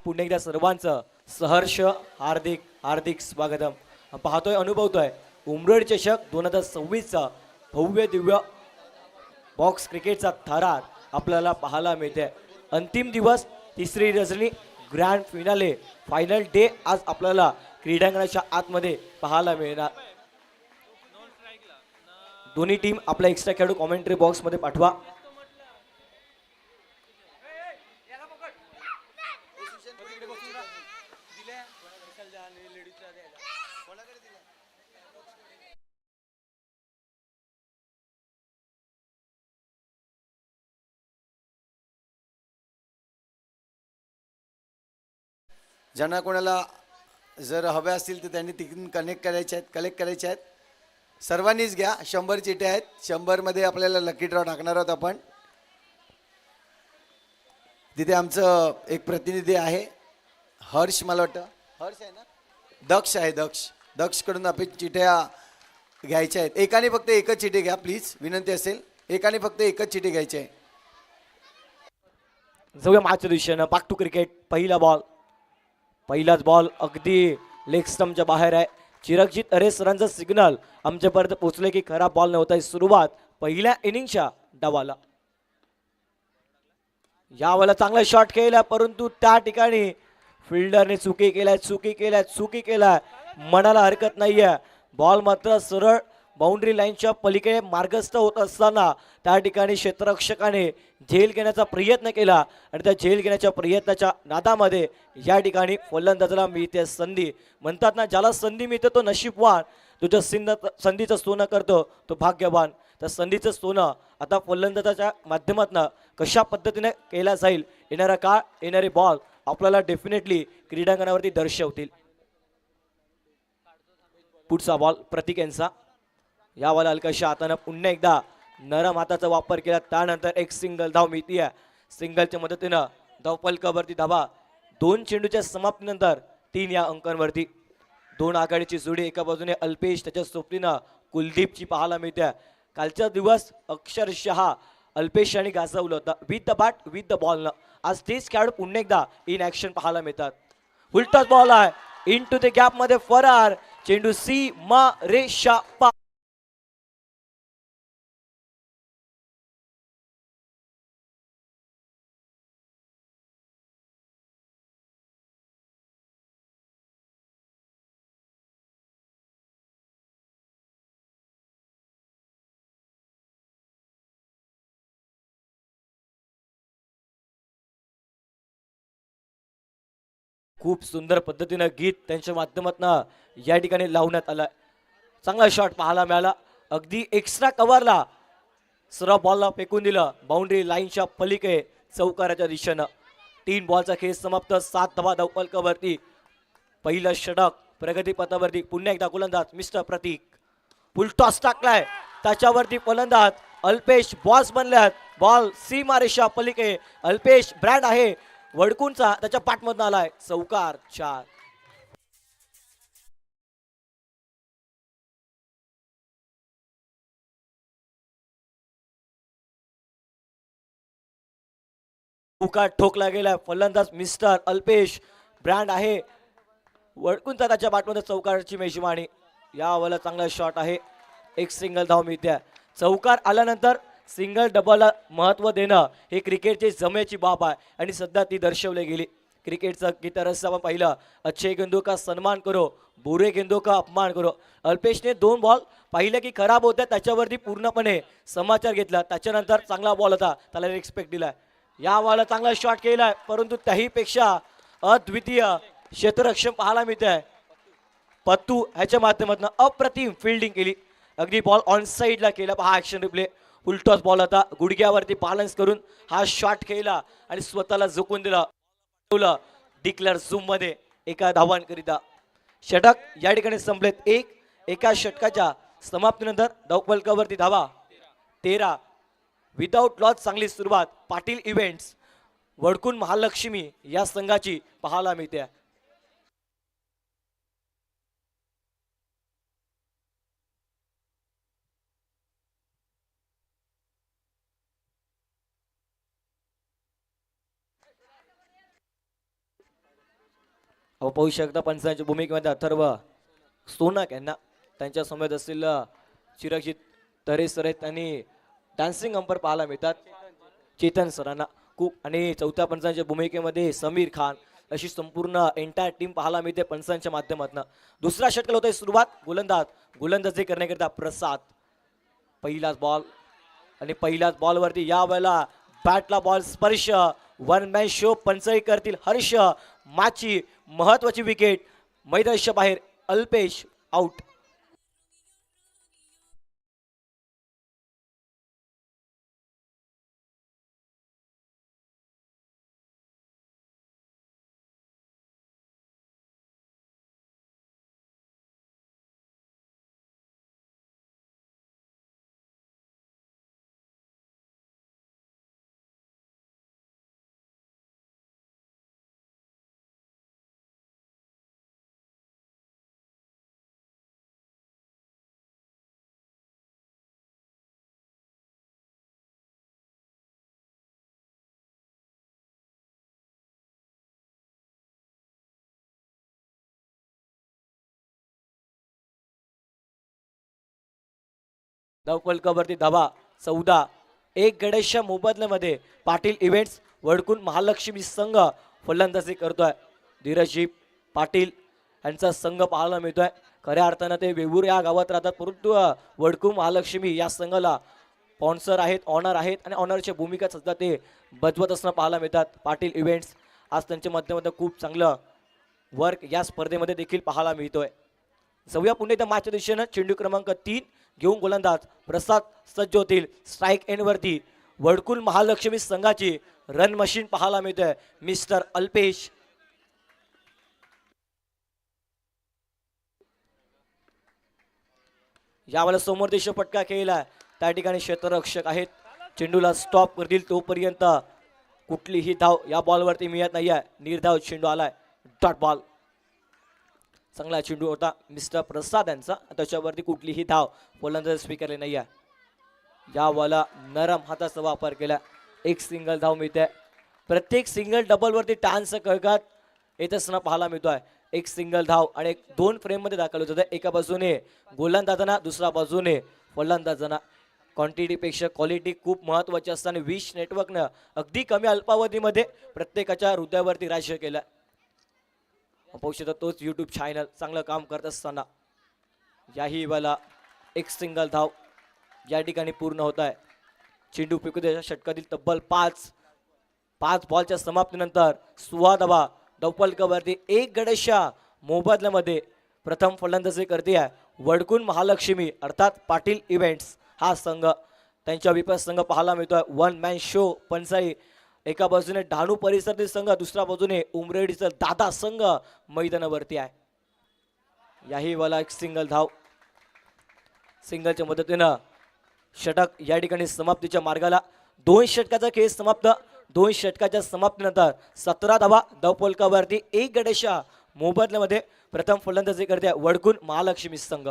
पुन्हा एकदा सर्वांचं सहर्ष हार्दिक हार्दिक स्वागतम. पाहतोय अनुभवतोय उमरेड चषक 2026चा भव्य दिव्य बॉक्स क्रिकेटचा थरार आपल्याला पाहायला मिळते. अंतिम दिवस, तिसरी Rajani, grand finale, final day आज आपल्याला क्रीडांगणाच्या आतमध्ये पाहायला मिळणार. दोन्ही टीम आपला एक्स्ट्रा खेळाडू कॉमेंट्री बॉक्समध्ये पाठवा. ज्यांना कोणाला जर हवे असतील तर त्यांनी तिकडून कलेक्ट करायचे आहेत. सर्वांनीच घ्या. 100 चिठ्ठ्या आहेत. 100 मध्ये आपल्याला लकी ड्रॉ टाकणार आहोत आपण. तिथे आमचं एक प्रतिनिधी आहे, हर्ष, मला वाटतं हर्ष आहे ना, दक्ष आहे. दक्ष कडून आपण चिठ्ठ्या घ्यायच्या आहेत. एकाने फक्त एकच चिठ्ठी घ्या प्लीज, विनंती असेल. एकाने फक्त एकच चिठ्ठी घ्यायची आहे. जाऊया मॅचच्या दिशेनं. पाक टू क्रिकेट. पहिलाच बॉल अगदी लेग स्टंपच्या बाहेर आहे. चिरंजीत अरे सरांचा सिग्नल आमच्यापर्यंत पोहोचले की खरा बॉल नव्हता. सुरुवात पहिल्या इनिंगच्या डावाला. यावेळेला चांगला शॉट केला, परंतु त्या ठिकाणी फिल्डरने चुकी केल्या. मनाला हरकत नाहीये. बॉल मात्र सरळ बाउंड्री लाईनच्या पलीकडे मार्गस्थ होत असताना त्या ठिकाणी क्षेत्ररक्षकाने झेल घेण्याचा प्रयत्न केला आणि त्या झेल घेण्याच्या प्रयत्नाच्या नादामध्ये या ठिकाणी फलंदाजाला मिळते संधी. म्हणतात ना, ज्याला संधी मिळते तो नशीबवान, तुझ्या संधीचं सोनं करतो तो भाग्यवान. त्या संधीचं सोनं आता फलंदाजाच्या माध्यमातून कशा पद्धतीने केला जाईल, येणारा काळ, येणारे बॉल आपल्याला डेफिनेटली क्रीडांगणावरती दर्शवतील. पुढचा बॉल प्रतीक यांचा. यावाला हलकाशा हातानं पुन्हा एकदा नरम हाताचा वापर केला. त्यानंतर एक सिंगल धाव मिळतीये. सिंगलच्या मदतीनं धावफलकावरती धावा. 2 चेंडूच्या समाप्तीनंतर 3 या अंकांवरती. 2 आघाडीची जोडी. एका बाजूने अल्पेश, त्याच्या सोबतीनं कुलदीपची पाहायला मिळते. कालचा दिवस अक्षरशः अल्पेश यांनी गाजवलं होतं with the bat with the बॉलनं. आज तेच खेळाडू पुन्हा एकदा इन ऍक्शन पाहायला मिळतात. उलटाच बॉल आहे, इन टू द गॅप मध्ये फरार. चेंडू सी मा रेषा पा. खूप सुंदर पद्धतीनं गीत त्यांच्या माध्यमातून या ठिकाणी लावण्यात आलं. चांगला शॉट पाहायला मिळाला. अगदी एक्स्ट्रा कव्हरला सरळ बॉलला फेकून दिलं बाउंड्री लाईनच्या पलीकडे चौकाराच्या दिशेनं. 3 बॉलचा खेळ समाप्त. 7 धावा धावफलकावरती. पहिलं षटक प्रगतीपथावरती. पुन्हा एकदा गोलंदाज मिस्टर प्रतीक. फुल टॉस टाकलाय, त्याच्यावरती फलंदाज अल्पेश बॉस बनल्यात. बॉल सीमारेषा पलीकडे. अल्पेश ब्रँड आहे वडकूनचा, त्याच्या पाठमधून आलाय. चौकार 4. चौकार ठोकला गेलाय. फलंदाज मिस्टर अल्पेश ब्रँड आहे वडकूनचा, त्याच्या पाठमध्ये चौकारची मेजवानी. यावेळेला चांगला शॉट आहे. एक सिंगल धाव मिळते. चौकार आल्यानंतर सिंगल डबलला महत्त्व देणं हे क्रिकेटची जमेची बाब आहे आणि सध्या ती दर्शवली गेली. क्रिकेटचं गीतरस आपण पाहिलं, अच्छे गेंदों का सन्मान करो, बुरे गेंदों का अपमान करो. अल्पेशने 2 बॉल पाहिलं की खराब होत्या, त्याच्यावरती पूर्णपणे समाचार घेतला. त्याच्यानंतर चांगला बॉल होता, त्याला रिस्पेक्ट दिलाय. या बॉलला चांगला शॉट केलाय, परंतु त्याहीपेक्षा अद्वितीय क्षेत्ररक्षण पाहायला मिळतंय. पत्तू ह्याच्या माध्यमातून अप्रतिम फिल्डिंग केली. अगदी बॉल ऑन साईडला केला. पहा ऍक्शन रिप्ले. उलटॉस बॉल होता, गुडघ्यावरती बॅलन्स करून हा शॉट केला आणि स्वतःला झुकून दिला. डिक्लेअर झूम मध्ये एका धावांकरिता. षटक या ठिकाणी संपलेत. एका षटकाच्या समाप्तीनंतर धावफलकावरती धावा 13. विदाउट लॉस चांगली सुरुवात पाटील इव्हेंट्स वडकून महालक्ष्मी या संघाची पाहायला मिळते. अहो पाहू शकता पंचांच्या भूमिकेमध्ये अथर्व सोनक यांना त्यांच्या समोर असलेलं चिरंजीत तरे सर आहेत आणि डान्सिंग अंपर पाहायला मिळतात चेतन सरांना खूप आणि चौथ्या पंचांच्या भूमिकेमध्ये समीर खान अशी संपूर्ण एंटायर टीम पाहायला मिळते पंचांच्या माध्यमातून. दुसरा षटक होतोय सुरुवात गोलंदाजी करण्याकरिता प्रसाद. पहिलाच बॉल आणि पहिल्याच बॉलवरती या वेळेला बॅटला बॉल स्पर्श. वन मॅन शो पंचही करतील हर्ष. माची महत्वाची विकेट मैदानाच्या बाहेर. अल्पेश आउट. धावफलकावरती धावा 14. एक गणेशच्या मोबदल्यामध्ये पाटील इव्हेंट्स वडकून महालक्ष्मी संघ फलंदाजी करतोय. धीरजजी पाटील यांचा संघ पाहायला मिळतोय. खऱ्या अर्थानं ते वेवूर या गावात राहतात परंतु वडकू महालक्ष्मी या संघाला स्पॉन्सर आहेत, ऑनर आहेत आणि ऑनरच्या भूमिका सुद्धा ते बजवत असताना पाहायला मिळतात. पाटील इव्हेंट्स आज त्यांच्या माध्यमातून खूप चांगलं वर्क या स्पर्धेमध्ये देखील पाहायला मिळतोय. जाऊया पुन्हा एकदा मॅचच्या दिशेनं. चेंडू क्रमांक 3 घेऊन गोलंदाज प्रसाद सज्ज होतील. स्ट्राईक एंड वरती वडकुल महालक्ष्मी संघाची रन मशीन पाहायला मिळतोय मिस्टर अल्पेश. यावेळेला समोर देश पटका केला त्या ठिकाणी क्षेत्ररक्षक आहेत. चेंडूला स्टॉप करतील तोपर्यंत कुठलीही धाव या बॉलवरती मिळत नाहीये. निर्धाव चेंडू आलाय. Dot ball. चांगला चेंडू होता मिस्टर प्रसाद यांचा. त्याच्यावरती कुठलीही धाव फलंदाज स्वीकारली नाही आहे. या बॉलला नरम हाताचा वापर केला. एक सिंगल धाव मिळते. प्रत्येक सिंगल डबल वरती टान्स कळकात येत असताना पाहायला मिळतोय. एक सिंगल धाव आणि एक 2 फ्रेम मध्ये दाखल होत. एका बाजूने गोलंदाजांना दुसऱ्या बाजूने फलंदाजांना. क्वांटिटीपेक्षा क्वालिटी खूप महत्वाची असताना विश नेटवर्कनं अगदी कमी अल्पावधीमध्ये प्रत्येकाच्या हृदयावरती राज्य केलं. पाहू शकता तोच यूट्यूब चॅनल चांगलं काम करत असताना याही वेळेला एक सिंगल धाव या ठिकाणी पूर्ण होत आहे. चेंडू फेकूच्या षटकातील तब्बल 5 बॉलच्या समाप्तीनंतर 16 धावा. धावफलकावरती एक गणेशच्या मोबदल्यामध्ये प्रथम फलंदाजी करते आहे वडकुन महालक्ष्मी अर्थात पाटील इव्हेंट्स हा संघ. त्यांच्या विपक्ष संघ पाहायला मिळतोय वन मॅन शो पंचाई. एका बाजूने डहाणू परिसरातील संघ, दुसऱ्या बाजूने उमरेडीचा दादा संघ मैदानावरती आहे. याही वाला एक सिंगल धाव. सिंगलच्या मदतीनं षटक या ठिकाणी समाप्तीच्या मार्गाला. 2 षटकाचा खेळ समाप्त. 2 षटकाच्या समाप्तीनंतर 17 धावा. धावफलकावरती एक गणेशा मोबदल्यामध्ये प्रथम फलंदाजी करते वडकुन महालक्ष्मी संघ.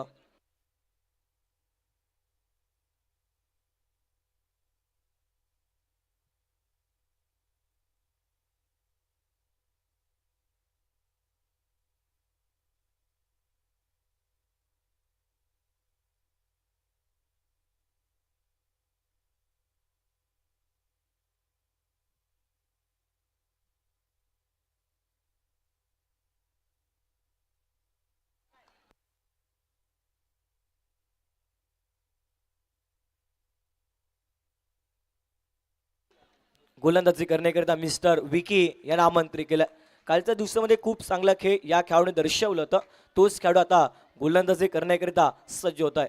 गोलंदाजी करण्याकरिता मिस्टर विकी यांना आमंत्रित केलं. कालच्या दिवसामध्ये खूप चांगला खेळ या खेळाडूने दर्शवलं होतं. तोच खेळाडू आता गोलंदाजी करण्याकरिता सज्ज होत आहे.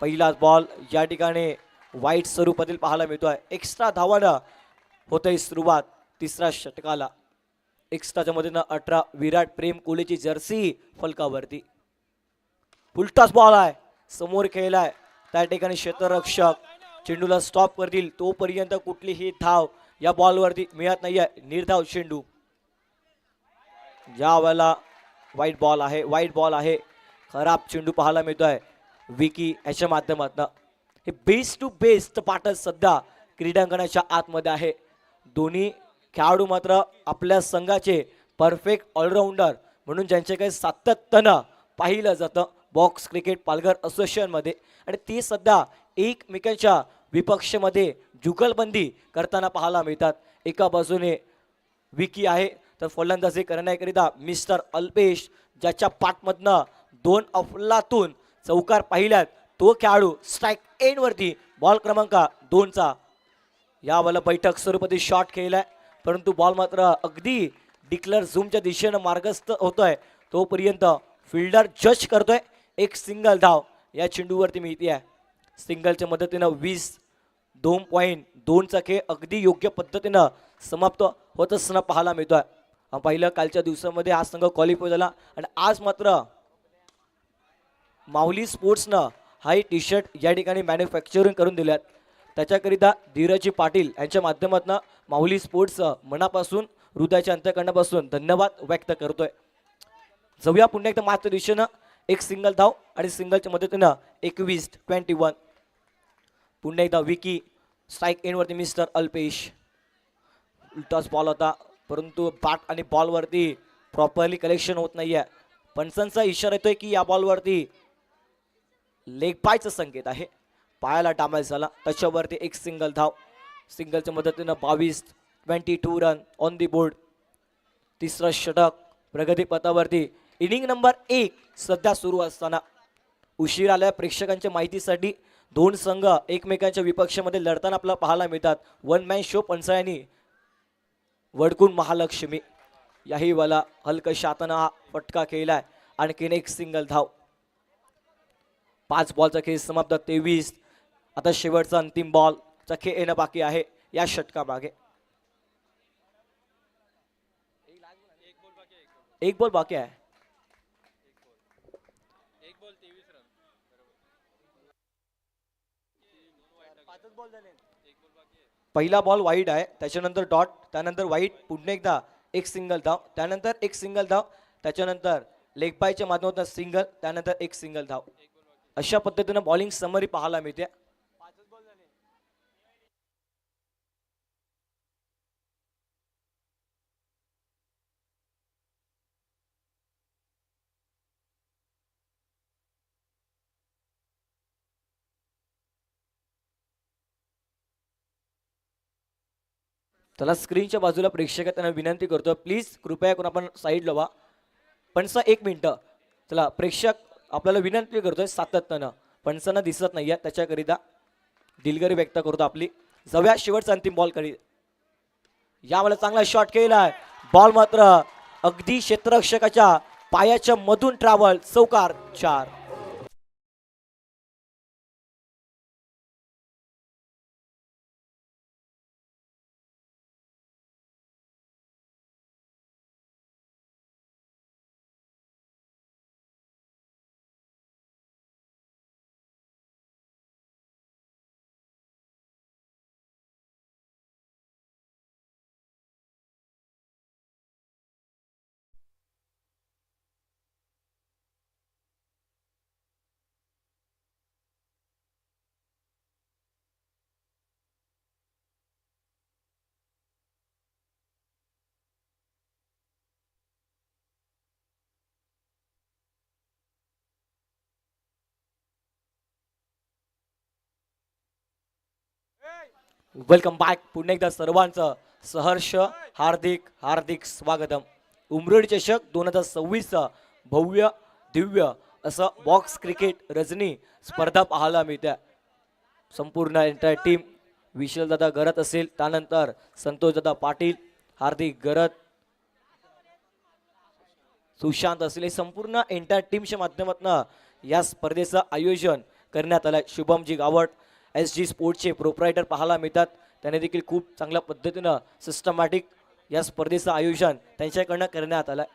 पहिलाच बॉल या ठिकाणी वाईट स्वरूपातील पाहायला मिळतोय. एक्स्ट्रा धावानं होतंय सुरुवात तिसऱ्या षटकाला. एक्स्ट्राच्या मधून 18 विराट प्रेम कोहलीची जर्सी फलकावरती. उलटाच बॉल आहे समोर खेळलाय त्या ठिकाणी क्षेत्ररक्षक चेंडूला स्टॉप करतील तोपर्यंत कुठलीही धाव या बॉलवरती मिळत नाहीये. निर्धाव चेंडू. या वेळेला वाईट बॉल आहे. खराब चेंडू पाहायला मिळतोय विकी याच्या माध्यमातून. हे बेस्ट टू बेस्ट पाठ सध्या क्रीडांगणाच्या आतमध्ये आहे. दोन्ही खेळाडू मात्र आपल्या संघाचे परफेक्ट ऑलराऊंडर म्हणून ज्यांच्याकडे सातत्यानं पाहिलं जातं बॉक्स क्रिकेट पालघर असोसिएशनमध्ये, आणि ती सध्या एकमेकांच्या विपक्षामध्ये जुगलबंदी करताना पाहायला मिळतात. एका बाजूने विकी आहे तर फलंदाजी करण्याकरिता मिस्टर अल्पेश, ज्याच्या पाठमधनं 2 अफलातून चौकार पाहिल्यात तो खेळाडू स्ट्राईक एंडवरती बॉल क्रमांक 2चा यावेळेला बैठक स्वरूपातील शॉट खेळलाय, परंतु बॉल मात्र अगदी डिक्लेअर झूमच्या दिशेनं मार्गस्थ होतोय. तोपर्यंत फिल्डर जज करतोय. एक सिंगल धाव या चेंडूवरती मिळते आहे. सिंगलच्या मदतीनं 22.2चा खेळ अगदी योग्य पद्धतीनं समाप्त होत असताना पाहायला मिळतोय. पहिलं कालच्या दिवसामध्ये हा संघ क्वालिफाय झाला आणि आज मात्र माऊली स्पोर्ट्सनं हा टी शर्ट या ठिकाणी मॅन्युफॅक्चरिंग करून दिल्यात. त्याच्याकरिता धीरजी पाटील यांच्या माध्यमातून माऊली स्पोर्ट्स मनापासून हृदयाच्या अंतःकरणापासून धन्यवाद व्यक्त करतोय. जाऊया पुन्हा एकदा मात्र दिशेनं. एक सिंगल धाव आणि सिंगलच्या मदतीनं 21-21. पुन्हा एकदा विकी स्ट्राईक एंडवरती मिस्टर अल्पेश. उलटाच बॉल होता परंतु बॅट आणि बॉलवरती प्रॉपरली कलेक्शन होत नाहीये. पंचांचा इशारा येतोय की या बॉलवरती लेग बायचा संकेत आहे. पायाला डॅमेज झाला, त्याच्यावरती एक सिंगल धाव. सिंगलच्या मदतीनं 22 रन ऑन दी बोर्ड. तिसरा षटक प्रगतीपथावरती. इनिंग नंबर 1 सध्या सुरू असताना उशीर आल्या प्रेक्षकांच्या माहितीसाठी 2 संघ एकमेकांच्या विपक्षामध्ये लढताना आपल्याला पाहायला मिळतात. 1 मॅन शो पंचायनी वडकून महालक्ष्मी याही वाला हलकशा हातानं हा फटका खेळलाय. आणखीन एक सिंगल धाव. 5 बॉलचा खेळ समाप्त. 23. आता शेवटचा अंतिम बॉलचा खेळ येणं बाकी आहे या षटकामागे. एक बॉल बाकी आहे. पहिला बॉल वाईड आहे, त्याच्यानंतर डॉट, त्यानंतर वाईड, पुन्हा एकदा एक सिंगल धाव, त्यानंतर एक सिंगल धाव, त्याच्यानंतर लेग बायच्या माध्यमातून सिंगल, त्यानंतर एक सिंगल धाव. अशा पद्धतीनं बॉलिंग समरी पाहायला मिळते. चला स्क्रीनच्या बाजूला प्रेक्षक त्यांना विनंती करतो, प्लीज कृपया करून आपण साईड लावा. पंचा 1 मिनिट. चला प्रेक्षक आपल्याला विनंती करतोय सातत्यानं, पंचांना दिसत नाहीये त्याच्याकरिता दिलगिरी व्यक्त करतो आपली. जाऊया शेवटचा अंतिम बॉल कडे. यावेळेला चांगला शॉट केलाय. बॉल मात्र अगदी क्षेत्ररक्षकाच्या पायाच्या मधून ट्रॅव्हल. चौकार 4. Welcome back. पुन्हा एकदा सर्वांचं सहर्ष हार्दिक हार्दिक स्वागतम. उमरेड चषक 2026 भव्य दिव्य असं बॉक्स क्रिकेट रजनी स्पर्धा पाहायला मिळते. संपूर्ण एंटायर टीम, विशालदादा गरत असेल, त्यानंतर संतोषदादा पाटील, हार्दिक गरत, सुशांत असेल, हे संपूर्ण एंटायर टीमच्या माध्यमातून या स्पर्धेचं आयोजन करण्यात आलंय. शुभमजी गावट SG स्पोर्ट्सचे प्रोप्रायटर पाहायला मिळतात. त्याने देखील खूप चांगल्या पद्धतीनं सिस्टमॅटिक या स्पर्धेचं आयोजन त्यांच्याकडनं करण्यात आलंय.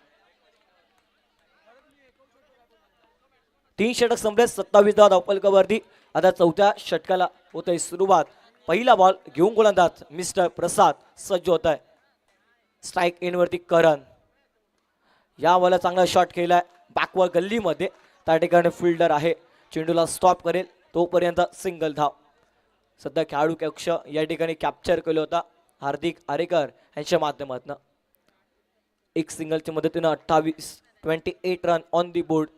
3 षटक संपले. 27 धावफलकावरती. आता 4थ्या षटकाला होतंय सुरुवात. पहिला बॉल घेऊन गोलंदाज मिस्टर प्रसाद सज्ज होत आहे. स्ट्राईक एंडवरती करण. या बॉलला चांगला शॉट केलाय बॅकवर्ड गल्लीमध्ये. त्या ठिकाणी फिल्डर आहे, चेंडूला स्टॉप करेल तोपर्यंत सिंगल धाव. सध्या खेळाडू कक्ष या ठिकाणी कॅप्चर केला होता हार्दिक आरेकर यांच्या माध्यमातून. एक सिंगलच्या मदतीनं 28 रन ऑन दी बोर्ड.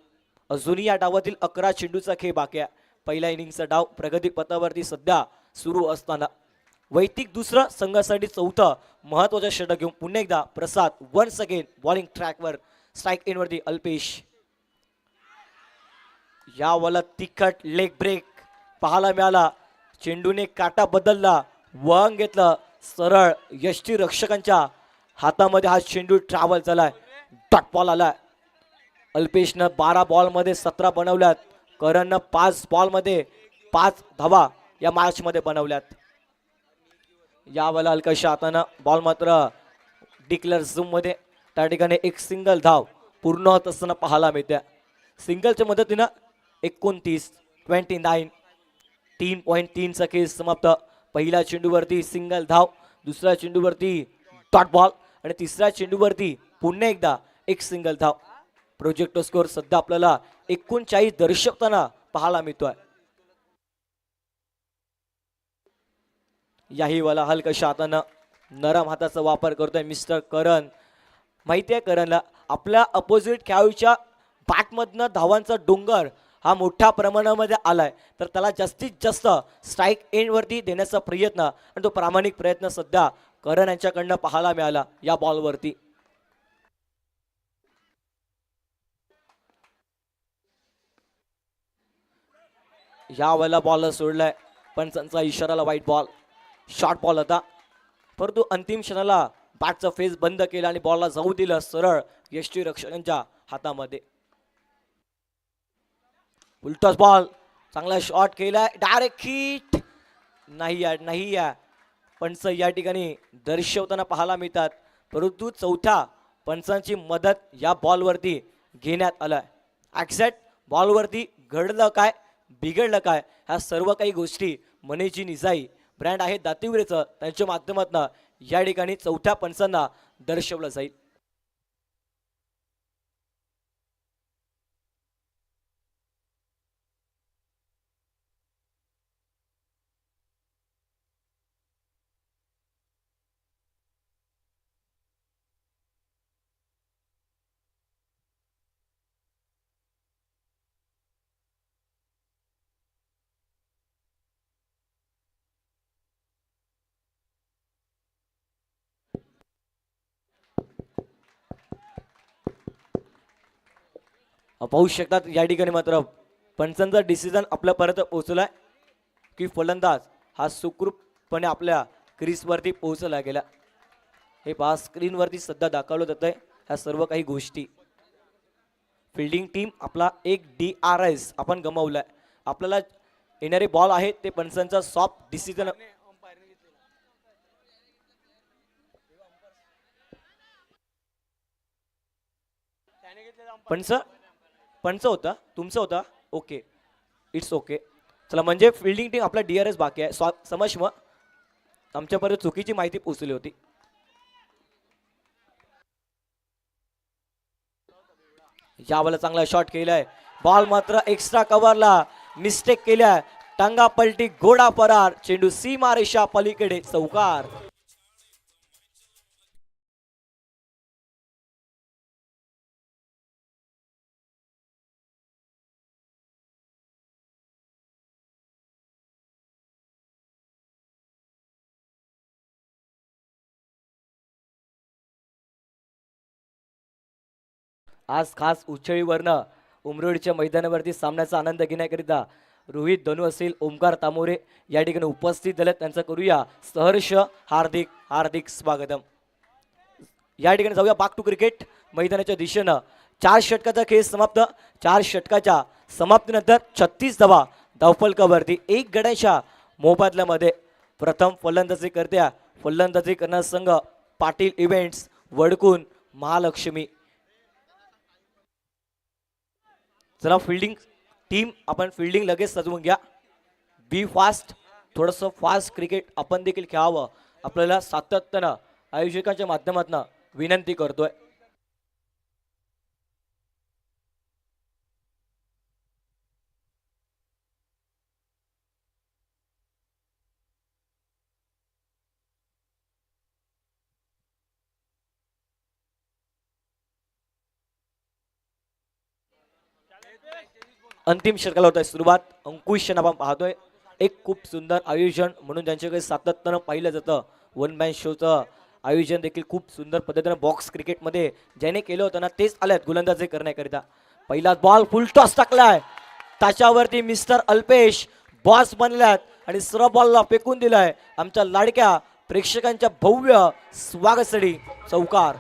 अजूनही या डावातील 11 चेंडूचा खेळ बाकी आहे. पहिल्या इनिंगचा डाव प्रगती पथावरती सध्या सुरू असताना वैयक्तिक दुसरं संघासाठी चौथं महत्वाचं षटक घेऊन पुन्हा एकदा प्रसाद वन्स अगेन बॉलिंग ट्रॅकवर. स्ट्राईक इन वरती अल्पेश. या वाला तिखट लेग ब्रेक पाहायला मिळाला. चेंडूने काटा बदलला, वळण घेतलं, सरळ यष्टी रक्षकांच्या हातामध्ये हा चेंडू ट्रॅव्हल झालाय. डॉट बॉल आलाय. अल्पेशनं 12 बॉलमध्ये 17 बनवल्यात. करणनं 5 बॉलमध्ये 5 धावा या मॅचमध्ये बनवल्यात. यावेळेला हलकाशा हातानं बॉल मात्र डिक्लेअर झूम मध्ये त्या ठिकाणी एक सिंगल धाव पूर्ण होत असताना पाहायला मिळते. सिंगलच्या मदतीनं 29 3.3चा खेळ समाप्त. पहिल्या चेंडूवरती सिंगल धाव, दुसऱ्या चेंडूवरती डॉट बॉल आणि तिसऱ्या चेंडूवरती पुन्हा एकदा एक सिंगल धाव. प्रोजेक्ट स्कोर सध्या आपल्याला 39 दर्शवताना पाहायला मिळतोय. याही वाला हलकाशा हातानं नरम हाताचा वापर करतोय मिस्टर करण. माहिती आहे करणला आपल्या अपोजिट खेळाडूच्या बॅटमधनं धावांचा डोंगर हा मोठ्या प्रमाणामध्ये आलाय, तर त्याला जास्तीत जास्त स्ट्राईक एंड वरती देण्याचा प्रयत्न आणि तो प्रामाणिक प्रयत्न सध्या करण यांच्याकडनं पाहायला मिळाला या बॉलवरती. या वेळेला बॉल सोडलाय पण त्यांचा इशाराला वाईट बॉल. शॉर्ट बॉल होता परंतु अंतिम क्षणाला बॅटचा फेस बंद केला आणि बॉलला जाऊ दिलं सरळ यष्टी रक्षकांच्या हातामध्ये. उलटाच बॉल, चांगला शॉट केलाय, डायरेक्ट हिट नाही या पंच या ठिकाणी दर्शवताना पाहायला मिळतात. परंतु चौथ्या पंचांची मदत या बॉलवरती घेण्यात आलाय. एक्झॅक्ट बॉलवरती घडलं काय बिघडलं काय ह्या सर्व काही गोष्टी मनेजी निजाई ब्रँड आहे दातिवरेचं त्यांच्या माध्यमातून या ठिकाणी चौथ्या पंचांना दर्शवलं जाईल. पाहू शकतात या ठिकाणी मात्र पंचांचा डिसिजन आपल्यापर्यंत पोहोचलाय की फलंदाज हा सुखरूपपणे आपल्या क्रीजवरती पोहोचला गेला. हे पहा स्क्रीनवरती सध्या दाखवलं जात आहे ह्या सर्व काही गोष्टी. फिल्डिंग टीम आपला एक DRS आपण गमावलाय. आपल्याला येणारे बॉल आहेत ते पंचांचा सॉफ्ट डिसिजन. पंच होता तुमचं होता ओके इट्स ओके. चला म्हणजे फिल्डिंग टीम आपला DRS बाकी आहे. समज मग आमच्यापर्यंत चुकीची माहिती पोहोचली होती. यावेळेला चांगला शॉट केलाय, बॉल मात्र एक्स्ट्रा कव्हरला मिस्टेक केल्या, टांगा पलटी घोडा परार, चेंडू सीमारेषा पलीकडे चौकार. आज खास उछळीवरनं उमरोडच्या मैदानावरती सामन्याचा आनंद घेण्याकरिता रोहित धनु असेल, ओमकार तामोरे या ठिकाणी उपस्थित झाले. त्यांचं करूया सहर्ष हार्दिक हार्दिक स्वागतम. या ठिकाणी जाऊया बॅक टू क्रिकेट मैदानाच्या दिशेनं. 4 षटकाचा खेळ समाप्त. 4 षटकाच्या समाप्तीनंतर 36 धावा धावफलकावरती. 1 गड्याच्या मोबदल्यामध्ये प्रथम फलंदाजी करत्या फलंदाजी करणार संघ पाटील इव्हेंट्स वडकून महालक्ष्मी. चला फिल्डिंग टीम आपण फिल्डिंग लगेच सजवून घ्या. बी फास्ट, थोडंसं फास्ट क्रिकेट आपण देखील खेळावं आपल्याला सातत्यानं आयोजकांच्या माध्यमातून विनंती करतोय. अंतिम षटकाला होत आहे सुरुवात. अंकुश यांना आपण पाहतोय. एक खूप सुंदर आयोजन म्हणून त्यांच्याकडे सातत्यानं पाहिलं जातं. वन मॅन शोचं आयोजन देखील खूप सुंदर पद्धतीनं बॉक्स क्रिकेटमध्ये ज्याने केलं होतं ना तेच आल्यात गोलंदाजी करण्याकरिता. पहिला बॉल फुल टॉस टाकलाय, त्याच्यावरती मिस्टर अल्पेश बॉस बनल्यात आणि सरळ बॉलला फेकून दिलाय. आमच्या लाडक्या प्रेक्षकांच्या भव्य स्वागतसाठी चौकार.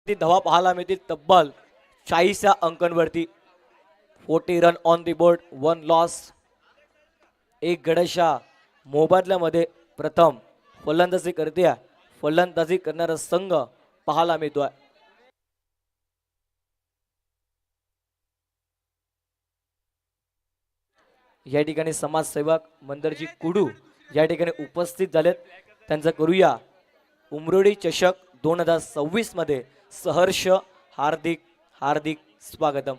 धावा पाहायला मिळतील तब्बल 40 अंकांवरती. 40 run on the board, 1 loss. एक गडशा मोबदल्यामध्ये प्रथम फलंदाजी करते. फलंदाजी करणारा संघ पाहायला मिळतोय. या ठिकाणी समाजसेवक मंदरजी कुडू या ठिकाणी उपस्थित झालेत. त्यांचं करूया उमरोडी चषक 2026 मध्ये सहर्ष हार्दिक हार्दिक स्वागतम.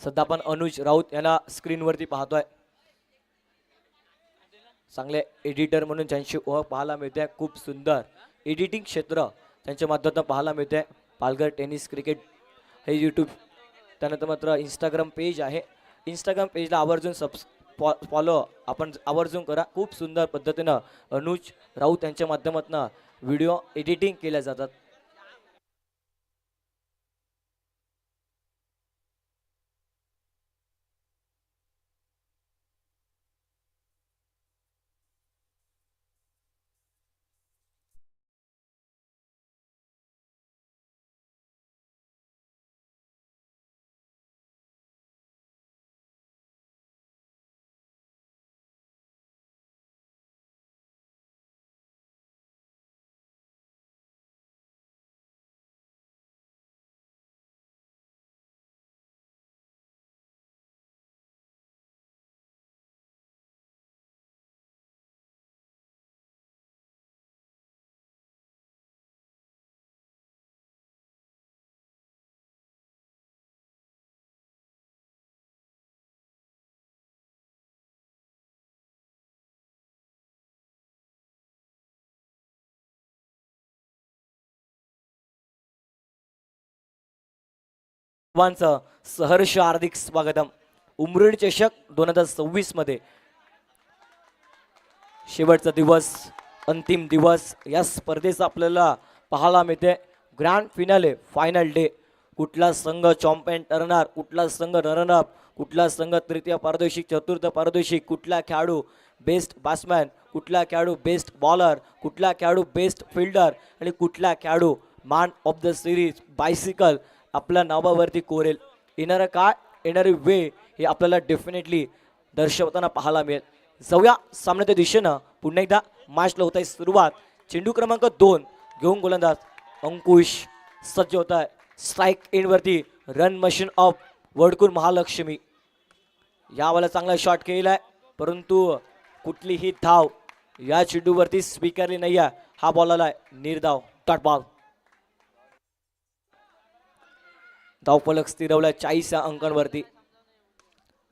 सध्या आपण अनुज राऊत यांना स्क्रीनवरती पाहतोय. चांगले एडिटर म्हणून त्यांची ओळख पाहायला मिळते. खूप सुंदर एडिटिंग क्षेत्र त्यांच्या माध्यमातून पाहायला मिळते. पालघर टेनिस क्रिकेट हे यूट्यूब, त्यानंतर मात्र इंस्टाग्राम पेज आहे. इंस्टाग्राम पेजला आवर्जून फॉलो आपण आवर्जून करा. खूप सुंदर पद्धतीनं अनुज राऊत यांच्या माध्यमातून व्हिडिओ एडिटिंग केल्या जातात. सर्वांचं सहर्ष हार्दिक स्वागतम. उमरेड चषक 2026 मध्ये शेवटचा दिवस, अंतिम दिवस या स्पर्धेचा आपल्याला पाहायला मिळते. Grand finale, final day. कुठला संघ चॅम्पियन ठरणार, कुठला संघ रनरअप, कुठला संघ तृतीय पारितोषिक, चतुर्थ पारितोषिक, कुठला खेळाडू बेस्ट बॅट्समॅन, कुठला खेळाडू बेस्ट बॉलर, कुठला खेळाडू बेस्ट फिल्डर आणि कुठला खेळाडू man of the series bicycle आपल्या नावावरती कोरेल. येणारं काय, येणारी वेळ हे आपल्याला डेफिनेटली दर्शवताना पाहायला मिळेल. जाऊया सामन्याच्या दिशेनं. पुन्हा एकदा मॅचला होत आहे सुरुवात. चेंडू क्रमांक 2 घेऊन गोलंदाज अंकुश सज्ज होत आहे. स्ट्राईक एंडवरती run machine of Vadkur Mahalakshmi. यावेळेला चांगला शॉट केलाय, परंतु कुठलीही धाव या चेंडूवरती स्वीकारली नाही आहे. हा बॉल आलाय निर्धाव, डॉट बॉल. धावफलक स्थिरवलाय 40 अंकांवरती.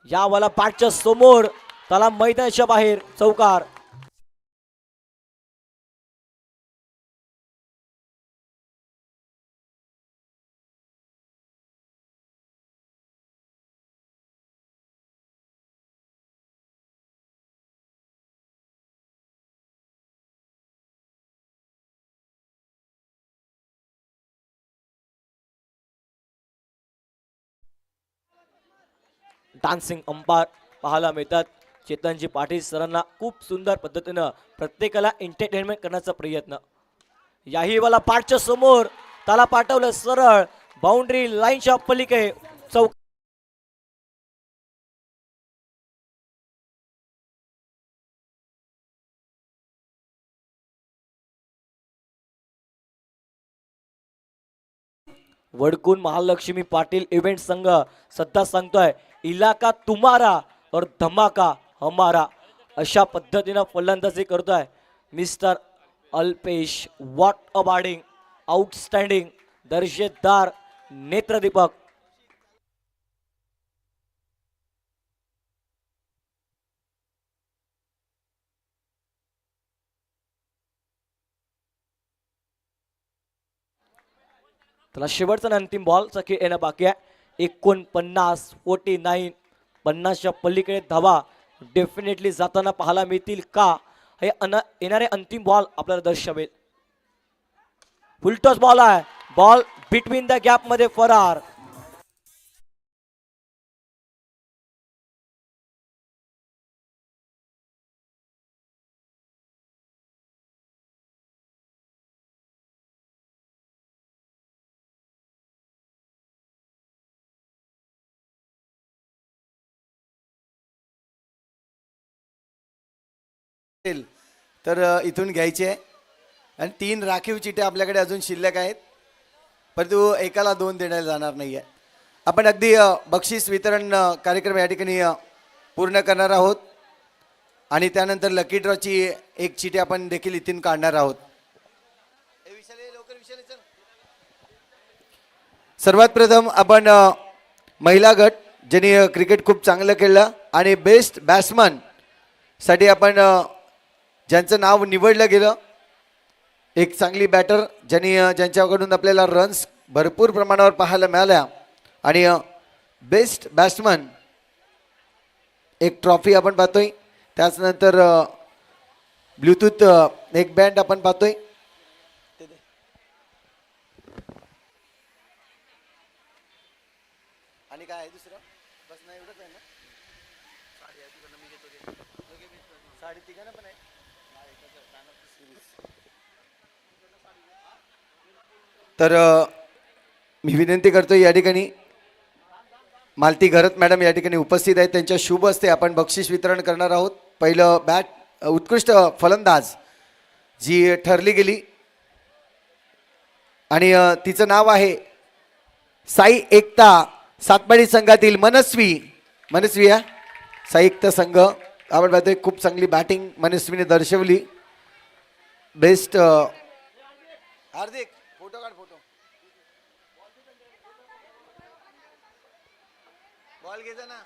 यावेळेला बॅटच्या समोर, त्याला मैदानाच्या बाहेर चौकार. डान्सिंग अंपायर पाहायला मिळतात. चेतनजी पाटील सरांना खूप सुंदर पद्धतीनं प्रत्येकाला एंटरटेनमेंट करण्याचा प्रयत्न. याही वाला पाठच्या समोर त्याला पाठवलं सरळ बाउंड्री लाईनच्या पलीकडे चौक. वडकून महालक्ष्मी पाटील इव्हेंट संघ सध्या सांगतोय इलाका तुम्हारा और धमाका हमारा. अशा पद्धतीनं फलंदाजी करतोय mister Alpesh. What a batting, outstanding, दर्जेदार नेत्रदीपक. त्याला शेवटचा आणि अंतिम बॉलचा खेळ येणं बाकी आहे. 49 50च्या पलीकडे धावा डेफिनेटली जाताना पाहायला मिळतील का हे येणारे अंतिम बॉल आपल्याला दर्शवेल. फुलटॉस बॉल आहे. बॉल बिटवीन द गॅप मध्ये फरार. तर इथून घ्यायचे आहे आणि 3 राखीव चिठ्ठ्या आपल्याकडे अजून शिल्लक आहेत, परंतु एकाला 2 देण्याला जाणार नाही आहे. आपण अगदी बक्षीस वितरण कार्यक्रम या ठिकाणी पूर्ण करणार आहोत आणि त्यानंतर लकी ड्रॉची एक चिठ्ठी आपण देखील इथून काढणार आहोत. सर्वात प्रथम आपण महिला गट ज्यांनी क्रिकेट खूप चांगलं खेळलं आणि बेस्ट बॅट्समन साठी आपण ज्यांचं नाव निवडलं गेलं, एक चांगली बॅटर ज्यांच्याकडून आपल्याला रन्स भरपूर प्रमाणावर पाहायला मिळाल्या आणि बेस्ट बॅट्समन एक ट्रॉफी आपण पाहतोय. त्याचनंतर ब्लूटूथ एक बँड आपण पाहतोय. आणि काय आहे दुसरं? बस नाही एवढंच आहे ना. साडी तिघांना पण आहे. तर मी विनंती करतो या ठिकाणी मालती घरत मॅडम या ठिकाणी उपस्थित आहेत. त्यांच्या शुभ हस्ते आपण बक्षीस वितरण करणार आहोत. पहिलं बॅट उत्कृष्ट फलंदाज जी ठरली गेली आणि तिचं नाव आहे साई एकता सातपाडी संघातील मनस्वी या साई एकता संघ. आपण पाहतोय खूप चांगली बॅटिंग मनस्वीने दर्शवली. बेस्ट हार्दिक फोटो काढ. फोटो बॉल घ्यायचा ना.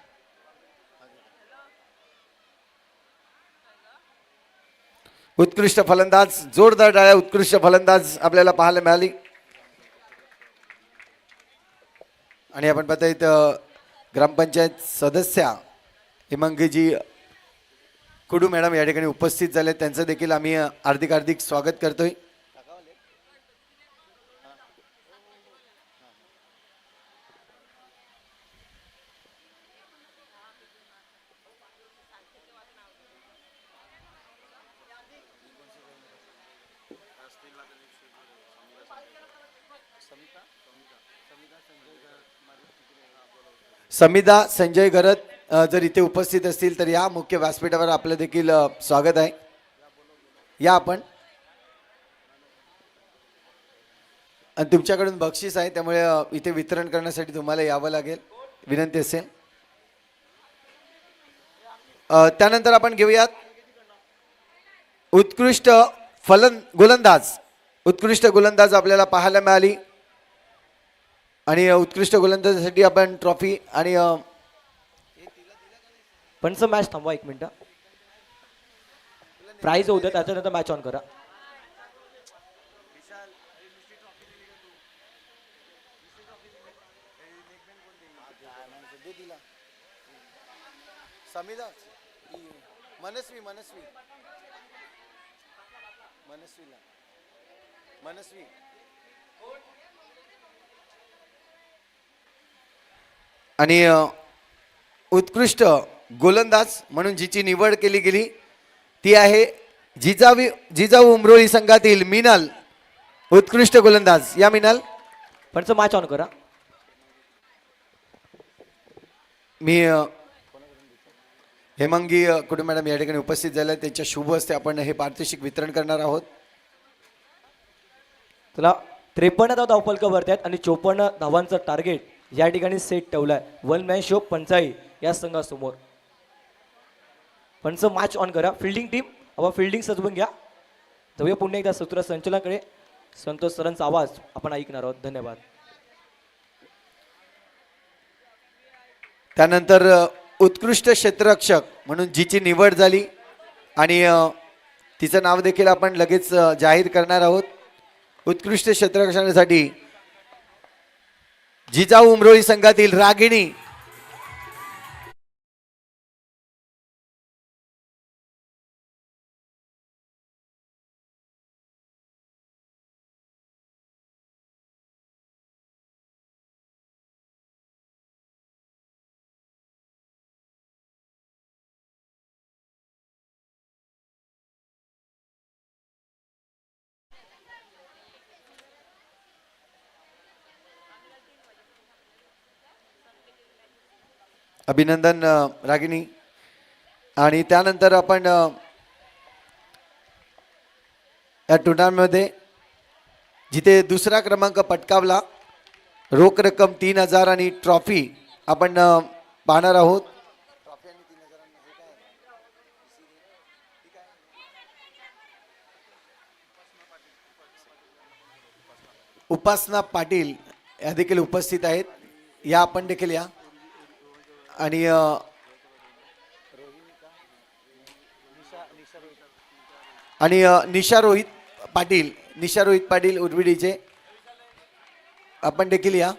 उत्कृष्ट फलंदाज, जोरदार डाळ्या. उत्कृष्ट फलंदाज आपल्याला पाहायला मिळाली आणि आपण पाहता इथं ग्रामपंचायत सदस्या हिमांगीजी कुडू मॅडम या ठिकाणी उपस्थित झाले. त्यांचं देखील आम्ही हार्दिक स्वागत करतोय. समिधा संजय घरत जर इथे उपस्थित असतील तर या मुख्य व्यासपीठावर आपलं देखील स्वागत आहे. या आपण आणि तुमच्याकडून बक्षीस आहे त्यामुळे इथे वितरण करण्यासाठी तुम्हाला यावं लागेल, विनंती असेल. त्यानंतर आपण घेऊयात उत्कृष्ट गोलंदाज आपल्याला पाहायला मिळाली आणि उत्कृष्ट गोलंदाजासाठी आपण ट्रॉफी आणि पंच मॅच थांबवा 1 मिनिट. प्राइज होऊ द्या त्याच्यानंतर मॅच ऑन करा. मनस्वी आणि उत्कृष्ट गोलंदाज म्हणून जिची निवड केली गेली ती आहे जिजाऊ उमरोळी संघातील मिनल. उत्कृष्ट गोलंदाज. या मिनल. पण मॅच ऑन करा. मी हेमांगी कुटुंब मॅडम या ठिकाणी उपस्थित झाल्या, त्यांच्या शुभ हस्ते आपण हे पारितोषिक वितरण करणार आहोत. त्याला 53 धावफलक भरत आहेत आणि 54 धावांचं टार्गेट या ठिकाणी सेट ठेवलाय. वन मॅन शो पंचाई या संघासमोर. पंच मॅच ऑन करा. फिल्डिंग टीम हवा फिल्डिंग सजवून घ्या. जाऊया पुन्हा एकदा सूत्रसंचालनाकडे. संतोष सरांचा आवाज आपण ऐकणार आहोत. धन्यवाद. त्यानंतर उत्कृष्ट क्षेत्ररक्षक म्हणून जिची निवड झाली आणि तिचं नाव देखील आपण लगेच जाहीर करणार आहोत. उत्कृष्ट क्षेत्ररक्षणासाठी जिजाऊ उमरोळी संघातील रागिणी. अभिनंदन रागिनी. आणि त्यानंतर आपण या टुर्नामेंटमध्ये जिथे दुसरा क्रमांक पटकावला, रोख रक्कम 3000 आणि ट्रॉफी आपण पाहणार आहोत. उपासना पाटील या देखील उपस्थित आहेत. या आपण देखील या. आणि निशा रोहित पाटील उर्विडीचे आपण देखील या.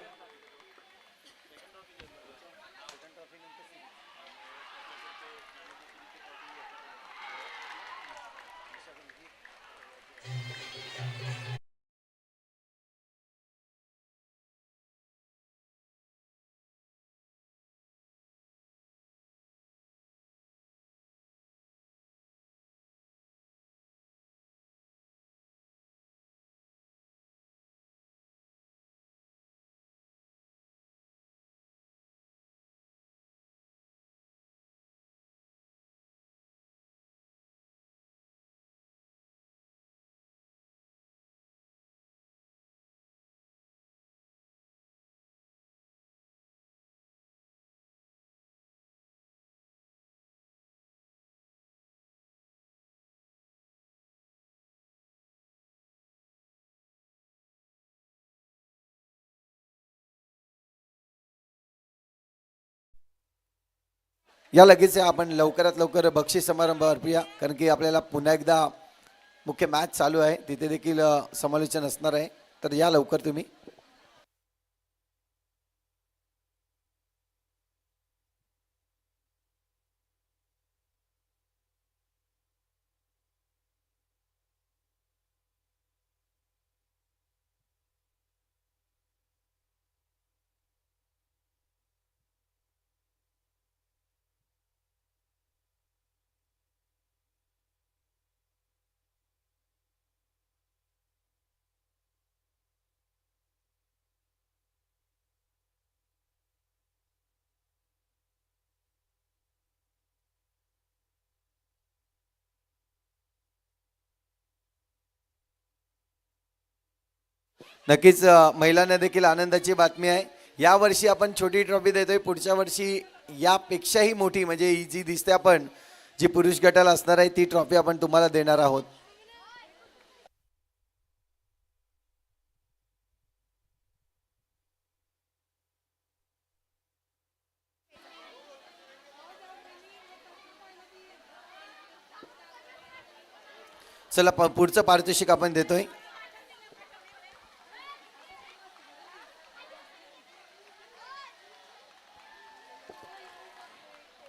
या लगेच आपण लवकरात लवकर बक्षीस समारंभ अर्पूया, कारण की आपल्याला पुन्हा एकदा मुख्य मॅच चालू आहे, तिथे देखील समालोचन असणार आहे. तर या लवकर तुम्ही. नक्कीच महिलांना देखील आनंदाची बातमी आहे. या वर्षी आपण छोटी ट्रॉफी देतोय, पुढच्या वर्षी यापेक्षाही मोठी म्हणजे ही जी दिसते आपण जी पुरुष गटाला असणार आहे ती ट्रॉफी आपण तुम्हाला देणार आहोत. चला पुढचं पारितोषिक आपण देतोय.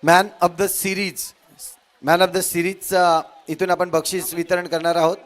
मॅन ऑफ द सिरीज इथून आपण बक्षीस वितरण करणार आहोत.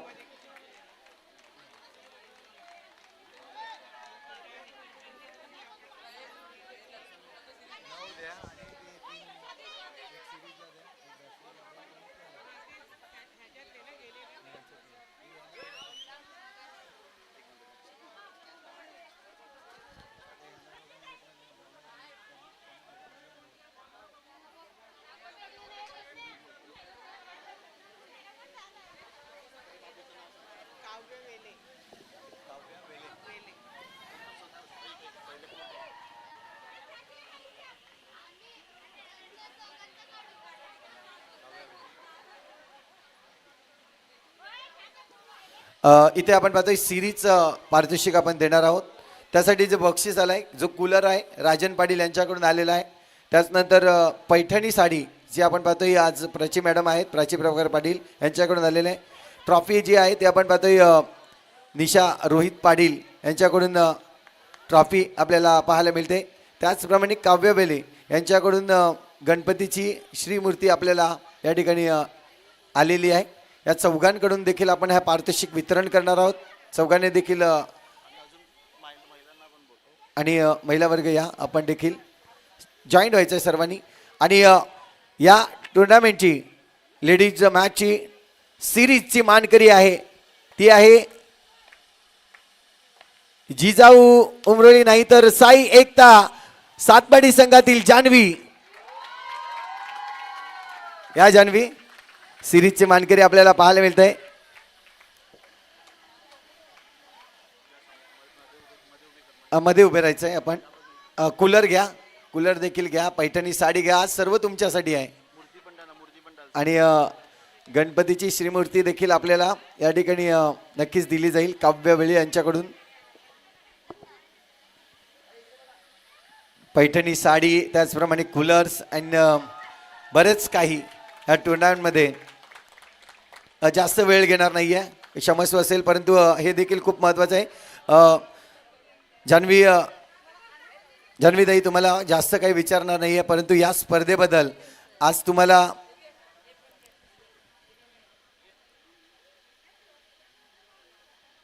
इथे आपण पाहतोय सिरीज पारितोषिक आपण देणार आहोत. त्यासाठी जे बक्षीस आलं आहे, जो कूलर आहे राजन पाटील यांच्याकडून आलेला आहे. त्याचनंतर पैठणी साडी जी आपण पाहतोय आज प्राची मॅडम आहेत, प्राची प्रभाकर पाटील यांच्याकडून आलेले आहे. ट्रॉफी जी आहे ते आपण पाहतोय निशा रोहित पाटील यांच्याकडून ट्रॉफी आपल्याला पाहायला मिळते. त्याचप्रमाणे काव्य बेले यांच्याकडून गणपतीची श्रीमूर्ती आपल्याला या ठिकाणी आलेली आहे. या चौघांकडून देखील आपण हा पारितोषिक वितरण करणार आहोत. चौघांनी देखील आणि महिला वर्ग या आपण देखील जॉईंट व्हायचं आहे सर्वांनी. आणि या टुर्नामेंटची लेडीज मॅचची सिरीजची मानकरी आहे ती आहे जिजाऊ उमरोली नाही तर साई एकता सातपाडी संघातील जान्हवी. या जान्हवी सिरीजचे मानकरी आपल्याला पाहायला मिळत आहे. मध्ये उभे राहायचं आहे आपण. कूलर घ्या, कूलर देखील घ्या, पैठणी साडी घ्या, आज सर्व तुमच्यासाठी आहे. आणि गणपतीची श्रीमूर्ती देखील आपल्याला या ठिकाणी नक्कीच दिली जाईल काव्य बेले यांच्याकडून. पैठणी साडी त्याचप्रमाणे कूलर्स आणि बरेच काही या टुर्नामेंटमध्ये जास्त वेळ घेणार नाही आहे, क्षमस्व असेल, परंतु हे देखील खूप महत्त्वाचं आहे. जान्हवी ताई तुम्हाला जास्त काही विचारणार नाही आहे, परंतु या स्पर्धेबद्दल आज तुम्हाला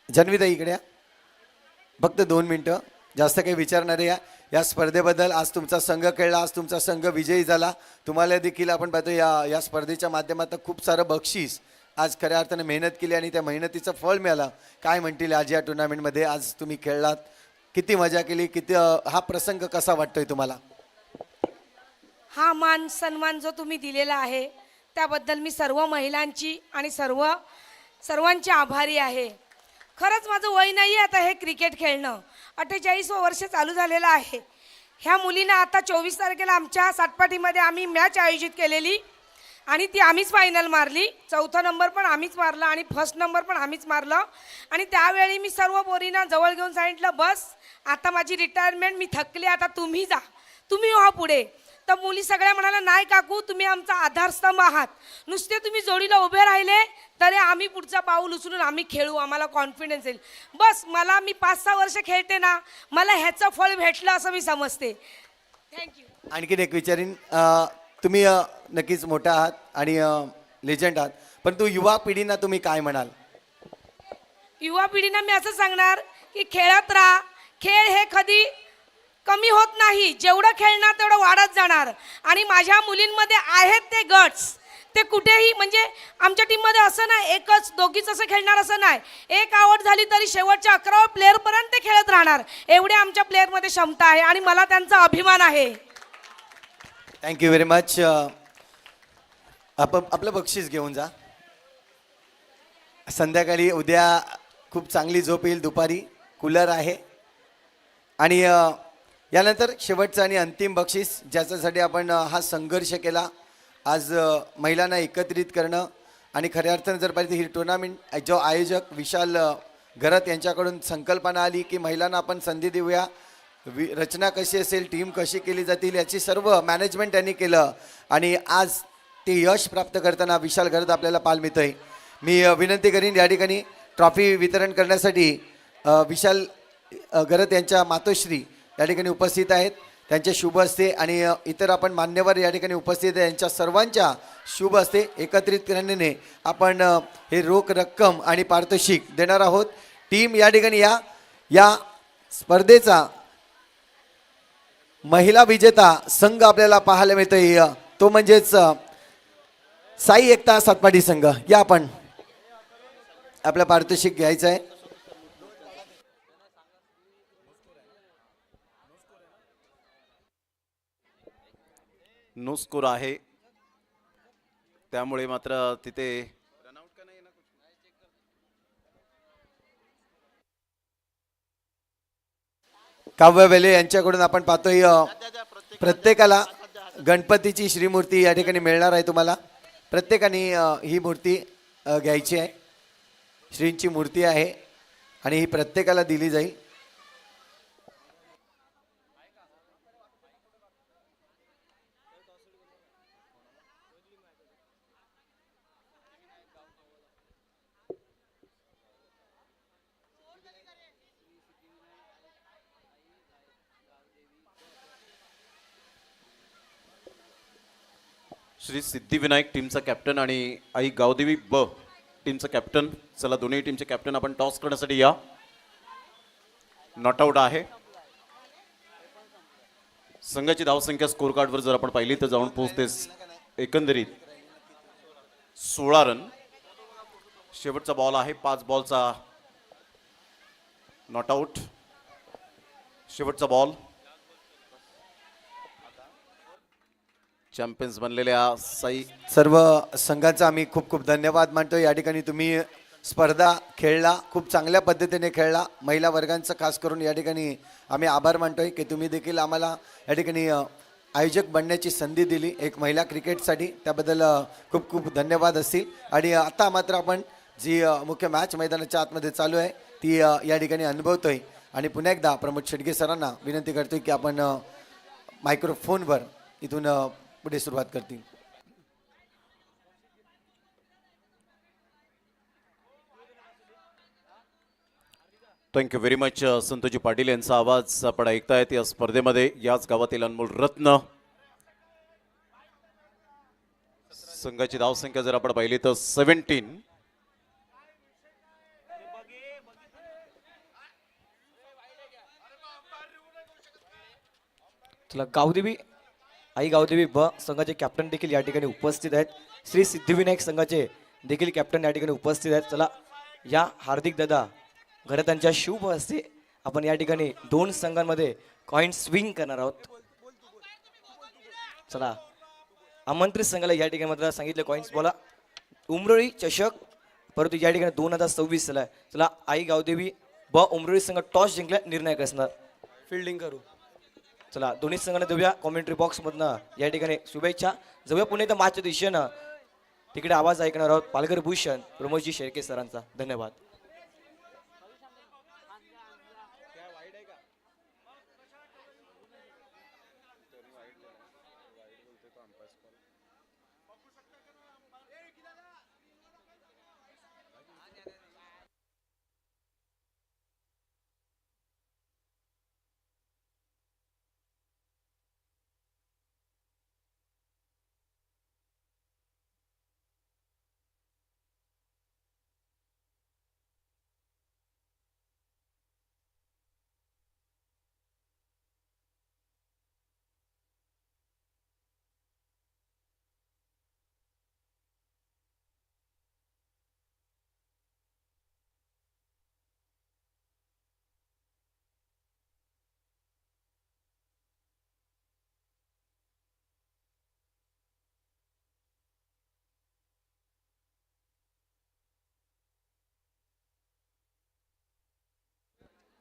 जान्हवी ताई इकडे फक्त 2 मिनटं, जास्त काही विचारणार आहे. या स्पर्धेबद्दल आज तुमचा संघ खेळला, आज तुमचा संघ विजयी झाला. तुम्हाला देखील आपण पाहतो या स्पर्धेच्या माध्यमातून खूप सारं बक्षीस आज खऱ्या अर्थाने मेहनत केली आणि त्या मेहनतीचं फळ मिळालं. काय म्हणतील आज या टुर्नामेंटमध्ये आज तुम्ही खेळलात, किती मजा केली, किती हा प्रसंग कसा वाटतोय तुम्हाला? हा मान सन्मान जो तुम्ही दिलेला आहे त्याबद्दल मी सर्व महिलांची आणि सर्वांची आभारी आहे. खरंच माझं वय नाही आहे आता हे क्रिकेट खेळणं, 48 वर्ष चालू झालेलं आहे. ह्या मुलीनं आता 24 तारखेला आमच्या सातपाटीमध्ये आम्ही मॅच आयोजित केलेली आणि ती आम्हीच फायनल मारली. 4था नंबर पण आम्हीच मारला आणि 1st नंबर पण आम्हीच मारलं. आणि त्यावेळी मी सर्व पोरींना जवळ घेऊन सांगितलं, बस आता माझी रिटायरमेंट, मी थकले, आता तुम्ही जा, तुम्ही व्हा पुढे. तर मुली सगळ्या म्हणाल्या, नाही काकू तुम्ही आमचा आधारस्तंभ आहात, नुसते तुम्ही जोडीला उभे राहिले तरी आम्ही पुढचा पाऊल उचलून आम्ही खेळू, आम्हाला कॉन्फिडन्स येईल. बस मला मी 5-6 वर्ष खेळते ना, मला ह्याचं फळ भेटलं असं मी समजते. थँक्यू. आणखीन एक विचारीन, तुम्ही नक्कीच मोठा आहात आणि लेजंड आहात, परंतु युवा पिढींना तुम्ही काय म्हणाल? युवा पिढींना मी असं सांगणार की खेळत राहा. खेळ हे कधी कमी होत नाही, जेवढं खेळणार तेवढं वाढत जाणार. आणि माझ्या मुलींमध्ये आहेत ते गट्स, ते कुठेही म्हणजे आमच्या टीममध्ये असं नाही एकच दोघीच असं खेळणार असं नाही. एक आउट झाली तरी शेवटच्या 11 प्लेअरपर्यंत ते खेळत राहणार, एवढे आमच्या प्लेअरमध्ये क्षमता आहे आणि मला त्यांचा अभिमान आहे. Thank you very much. आपलं बक्षीस घेऊन जा. संध्याकाळी उद्या खूप चांगली झोप येईल, दुपारी कूलर आहे. आणि यानंतर शेवटचं आणि अंतिम बक्षीस ज्याच्यासाठी आपण हा संघर्ष केला, आज महिलांना एकत्रित करणं आणि खऱ्या अर्थानं जर पाहिजे ही टुर्नामेंट जो आयोजक विशाल घरत यांच्याकडून संकल्पना आली की महिलांना आपण संधी देऊया, रचना कशी असेल, टीम कशी केली जातील, याची सर्व मॅनेजमेंट त्यांनी केलं आणि आज ते यश प्राप्त करताना विशाल घरत आपल्याला पाहायला मिळतंय. मी विनंती करीन या ठिकाणी ट्रॉफी वितरण करण्यासाठी विशाल घरत यांच्या मातोश्री या ठिकाणी उपस्थित आहेत, त्यांचे शुभ हस्ते आणि इतर आपण मान्यवर या ठिकाणी उपस्थित आहे, यांच्या सर्वांच्या शुभ हस्ते एकत्रितपणे आपण हे रोख रक्कम आणि पारितोषिक देणार आहोत. टीम या ठिकाणी या स्पर्धेचा महिला विजेता संघ आपल्याला पाहायला मिळतोय, तो म्हणजेच साई एकता सातपाडी संघ. या आपण आपलं पारितोषिक घ्यायचं आहे. नो स्कोर आहे, त्यामुळे मात्र तिथे काव्य बेले यांच्याकडून आपण पाहतोय प्रत्येकाला गणपतीची श्रीमूर्ती या ठिकाणी मिळणार आहे. तुम्हाला प्रत्येकाने ही मूर्ती घ्यायची आहे. श्रींची मूर्ती आहे आणि ही प्रत्येकाला दिली जाईल. श्री सिद्धिविनायक टीमचा कॅप्टन आणि आई गावदेवी ब टीमचा कॅप्टन. चला दोन्ही टीमचे कॅप्टन आपण टॉस करण्यासाठी या. नॉट आउट आहे. संघाची धावसंख्या स्कोर कार्डवर जर आपण पाहिली तर जाऊन पोहोचते एकंदरीत 16 रन. शेवटचा बॉल आहे 5 बॉलचा. Not out. शेवटचा बॉल. चॅम्पियन्स बनलेल्या साई सर्व संघांचा आम्ही खूप खूप धन्यवाद मानतो. या ठिकाणी तुम्ही स्पर्धा खेळला, खूप चांगल्या पद्धतीने खेळला. महिला वर्गांचं खास करून या ठिकाणी आम्ही आभार मानतोय की तुम्ही देखील आम्हाला या ठिकाणी आयोजक बनण्याची संधी दिली एक महिला क्रिकेटसाठी. त्याबद्दल खूप खूप धन्यवाद असतील. आणि आता मात्र आपण जी मुख्य मॅच मैदानाच्या आतमध्ये चालू आहे ती या ठिकाणी अनुभवतोय. आणि पुन्हा एकदा प्रमोद शेडगे सरांना विनंती करतोय की आपण मायक्रोफोनवर इथून पुढे सुरुवात करतील. Thank you very much. Santoji Patil यांचा आवाज आपण ऐकतायत या स्पर्धेमध्ये. याच गावातील अनमोल रत्न. संघाची धावसंख्या जर आपण पाहिली तर 17. चला गावदेवी आई गावदेवी ब संघाचे कॅप्टन देखील या ठिकाणी उपस्थित आहेत. श्री सिद्धिविनायक संघाचे देखील कॅप्टन या ठिकाणी उपस्थित आहेत. चला या हार्दिक दादा घरत्यांच्या शुभ हस्ते आपण या ठिकाणी दोन संघांमध्ये कॉइन स्विंग करणार आहोत. चला आमंत्रित संघाला या ठिकाणी मात्र सांगितलं कॉइन्स बोला उमरोळी चषक परंतु या ठिकाणी 2026 झाला. चला आई गावदेवी ब उमरोळी संघ टॉस जिंकला निर्णायक असणार. फिल्डिंग करू. चला दोन्ही संघांना देऊया कॉमेंट्री बॉक्स मधनं या ठिकाणी शुभेच्छा. जाऊया पुणे तर मॅचच्या दिशेनं तिकडे आवाज ऐकणार आहोत पालघर भूषण प्रमोदजी शेळके सरांचा. धन्यवाद.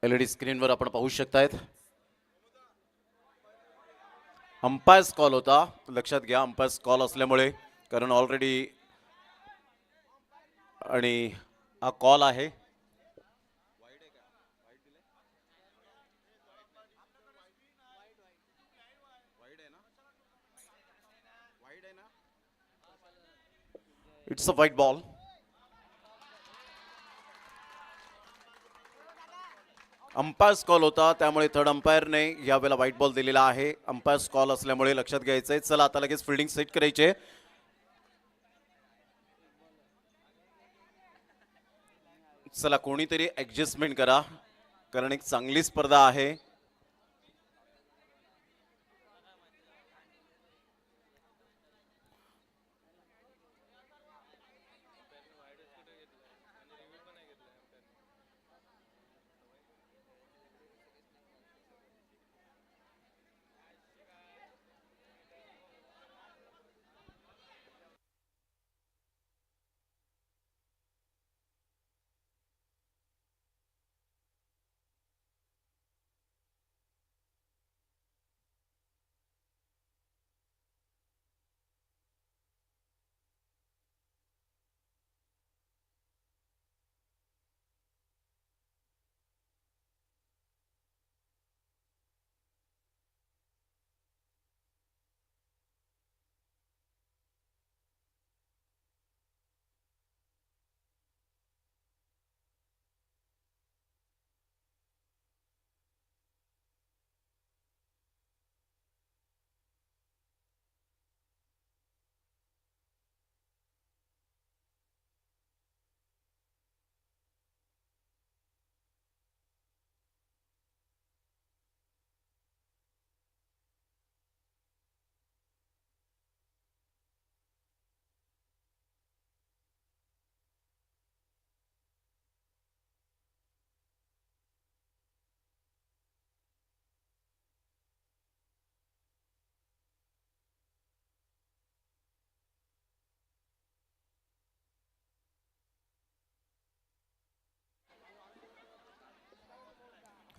LED स्क्रीनवर आपण पाहू शकतायत. अंपायर्स कॉल होता. लक्षात घ्या अंपायर्स कॉल असल्यामुळे कारण ऑलरेडी आणि हा कॉल आहे. It's a white ball. Umpires call होता त्यामुळे थर्ड अंपायरने यावेळेला व्हाईट बॉल दिलेला आहे. अंपायर्स कॉल असल्यामुळे लक्षात घ्यायचंय. चला आता लगेच फिल्डिंग सेट करायचे. चला कोणीतरी ऍडजस्टमेंट करा कारण एक चांगली स्पर्धा आहे.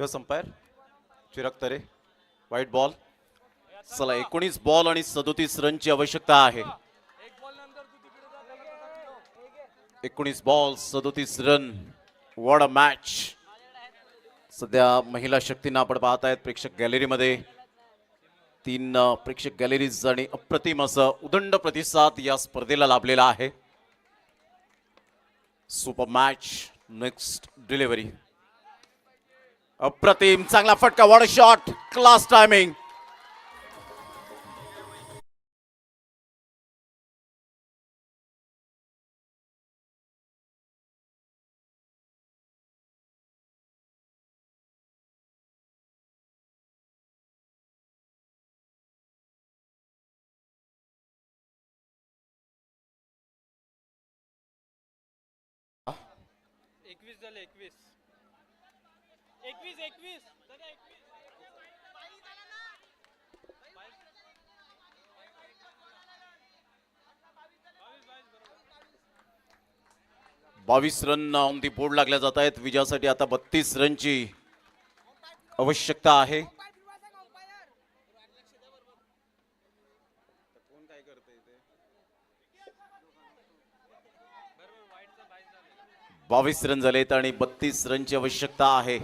Yes umpire Chirag Tare. White ball. चला 19 बॉल आणि 37 रनची आवश्यकता आहे. 19 ball 37 run. What a match. सध्या महिला शक्तींना आपण पाहत आहेत प्रेक्षक गॅलरीमध्ये. 3 प्रेक्षक गॅलरीज आणि अप्रतिम असं उदंड प्रतिसाद या स्पर्धेला लाभलेला आहे. Super match. Next delivery. अप्रतिम चांगला फटका. What a shot. Class timing. बावीस रन ऑन दी बोर्ड लागल्या जात आहेत. विजयासाठी आता 32 रनची आवश्यकता आहे. बावीस रन झालेत आणि 32 रनची आवश्यकता आहे.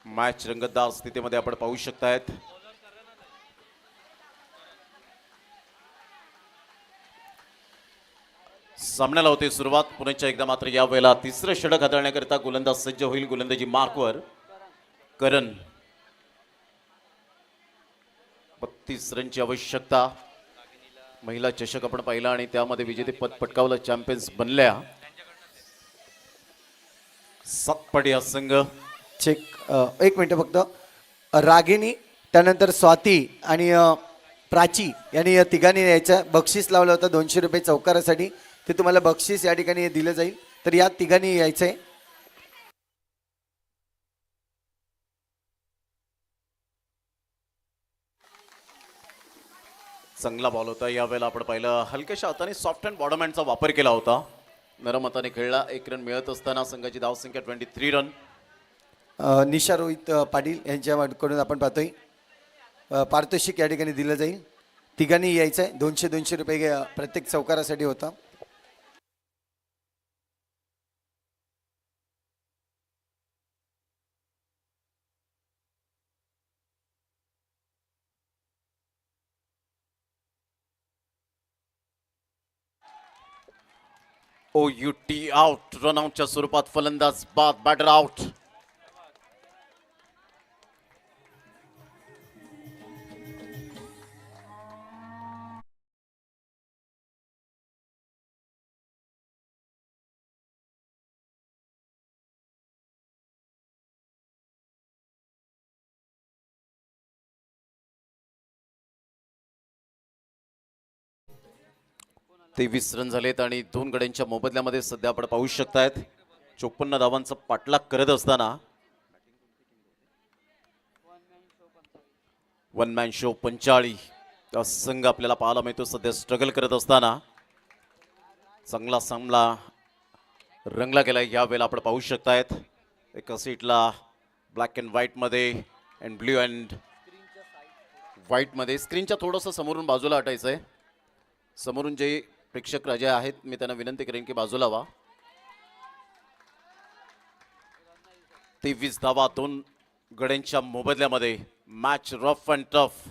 मॅच रंगतदार स्थितीमध्ये आपण पाहू शकतायत. सामन्याला होते सुरुवात. पुण्याच्या एकदा मात्र या वेळेला तिसरं षटक हाताळण्याकरिता गोलंदाज सज्ज होईल. गोलंदाजी मार्कवर करण. 32 रनची आवश्यकता. महिला चषक आपण पाहिला आणि त्यामध्ये विजेतेपद पटकावलं. चॅम्पियन्स बनल्या. 7 पट या संघ. चेक. एक मिनिट फक्त. रागिनी, त्यानंतर स्वाती आणि प्राची यांनी या तिघांनी यायचं बक्षीस लावलं होतं 200 रुपये चौकारासाठी. ते तुम्हाला बक्षीस या ठिकाणी दिलं जाईल. तर या तिघांनी यायचंय. चांगला बॉल होता. यावेळेला आपण पाहिलं हलक्याशा हाताने सॉफ्ट हँड बॉटम हँडचा वापर केला होता. नरम हाताने खेळला. 1 रन मिळत असताना संघाची धावसंख्या 23 रन. निशा रोहित पाटील यांच्याकडून आपण पाहतोय पारितोषिक या ठिकाणी दिलं जाईल. तिघांनी यायचंय. 200 रुपये प्रत्येक चौकारासाठी होता. OUT out. रन आउटच्या स्वरूपात फलंदाज बाद. Batter out. तेवीस रन झालेत आणि 2 गड्यांच्या मोबदल्यामध्ये सध्या आपण पाहू शकतायत 54 धावांचा पाठलाग करत असताना वन मॅन शो 45 संघ आपल्याला पाहायला मिळतो. सध्या स्ट्रगल करत असताना चांगला सामना रंगला गेलाय. या वेळेला आपण पाहू शकतायत एका सीटला ब्लॅक अँड व्हाईट मध्ये अँड ब्ल्यू अँड व्हाईट मध्ये. स्क्रीनच्या थोडंसं समोरून बाजूला हटायचंय. समोरून जे प्रेक्षक राजे आहेत मी त्यांना विनंती करेन की बाजूला व्हा. 23 धावा 2 गड्यांच्या मोबदल्यामध्ये. Match rough and tough.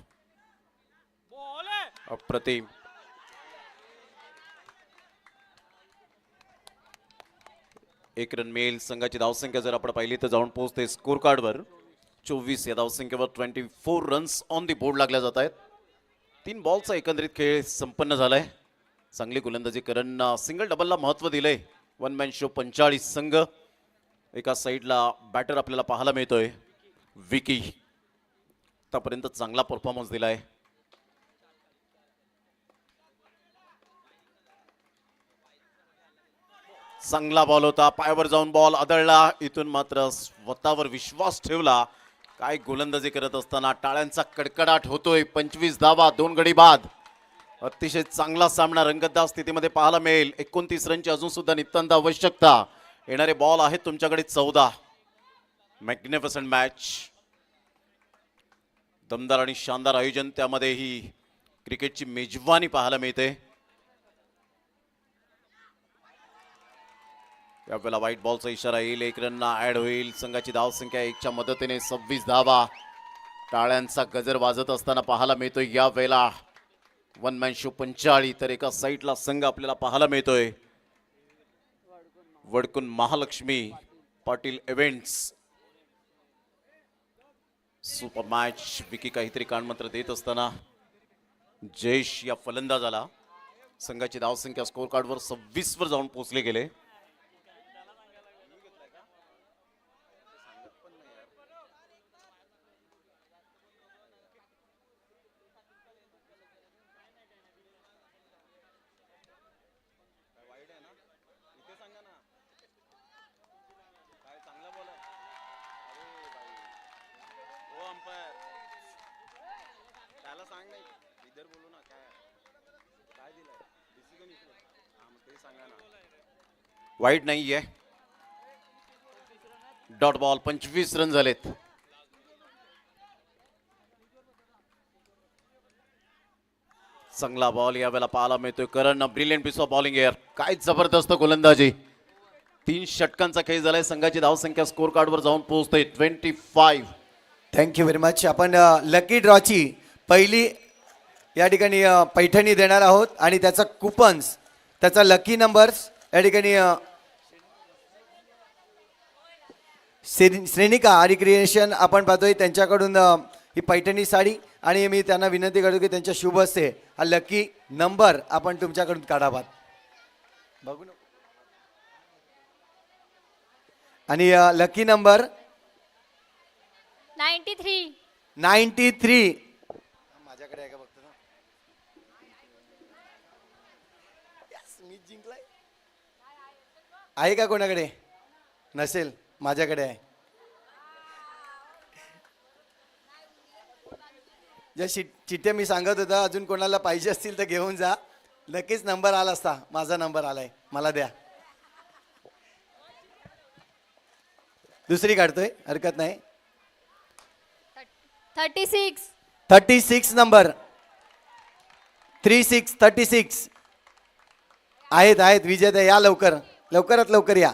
अप्रतिम. एक रन मिळेल. संघाची धावसंख्या जर आपण पाहिली तर जाऊन पोहोचते स्कोर कार्डवर 24. या धावसंख्येवर 24 रन्स ऑन दी बोर्ड लागल्या जात आहेत. 3 बॉलचा एकंदरीत खेळ संपन्न झालाय. चांगली गोलंदाजी करण. सिंगल डबलला महत्व दिलंय. वन मॅन शो 45 संघ. एका साईडला बॅटर आपल्याला पाहायला मिळतोय विकी. आतापर्यंत चांगला परफॉर्मन्स दिलाय. चांगला बॉल होता. पायावर जाऊन बॉल आदळला. इथून मात्र स्वतःवर विश्वास ठेवला. काय गोलंदाजी करत असताना टाळ्यांचा कडकडाट होतोय. 25 धावा 2 गडी बाद. अतिशय चांगला सामना रंगतदार स्थितीमध्ये पाहायला मिळेल. 29 रनची अजून सुद्धा नितांत आवश्यकता. येणारे बॉल आहेत तुमच्याकडे 14. मॅग्निफिसंट मॅच, दमदार आणि शानदार आयोजन, त्यामध्ये ही क्रिकेटची मेजवानी पाहायला मिळते. यावेळेला व्हाईट बॉलचा इशारा येईल, 1 रन ऍड होईल. संघाची धावसंख्या 1च्या मदतीने 26 धावा. टाळ्यांचा गजर वाजत असताना पाहायला मिळतोय यावेळेला. वन मॅन शो 45, तर एका साईडला संघ आपल्याला पाहायला मिळतोय Vadkun Mahalakshmi Patil events. Super match. Vicky काहीतरी कानमंत्र देत असताना जयेश या फलंदाजाला संघाची धावसंख्या स्कोर कार्डवर 26 वर जाऊन पोहोचले गेले. वाईट नाहीये. Dot ball. 25 रन झालेत. चांगला बॉल यावेळेला पाहायला मिळतोय Karan. Brilliant piece of bowling air. काय जबरदस्त गोलंदाजी. 3 षटकांचा खेळ झालाय. संघाची धावसंख्या स्कोर कार्डवर जाऊन पोहोचते 25. Thank you very much. आपण लकी ड्रॉची पहिली या ठिकाणी पैठणी देणार आहोत आणि त्याचा कुपन्स, त्याचा लकी नंबर्स या ठिकाणी श्रेणिका आरी क्रिएशन आपण पाहतोय त्यांच्याकडून ही पैठणी साडी, आणि मी त्यांना विनंती करतो की त्यांच्या शुभ हस्ते हा लकी नंबर आपण तुमच्याकडून काढावात. बघू ना. आणि लकी नंबर 93. 93. माझ्याकडे आहे का बघतो ना. Yes, मी जिंकलाय. आहे का कोणाकडे? नसेल, माझ्याकडे आहे. ज्या चिठ्ठ्या मी सांगत होता, अजून कोणाला पाहिजे असतील तर घेऊन जा. नक्कीच नंबर आला असता. माझा नंबर आलाय, मला द्या. दुसरी काढतोय, हरकत नाही. 36. 36 नंबर. 36. आहेत विजेता. या लवकर, लवकरात लवकर या.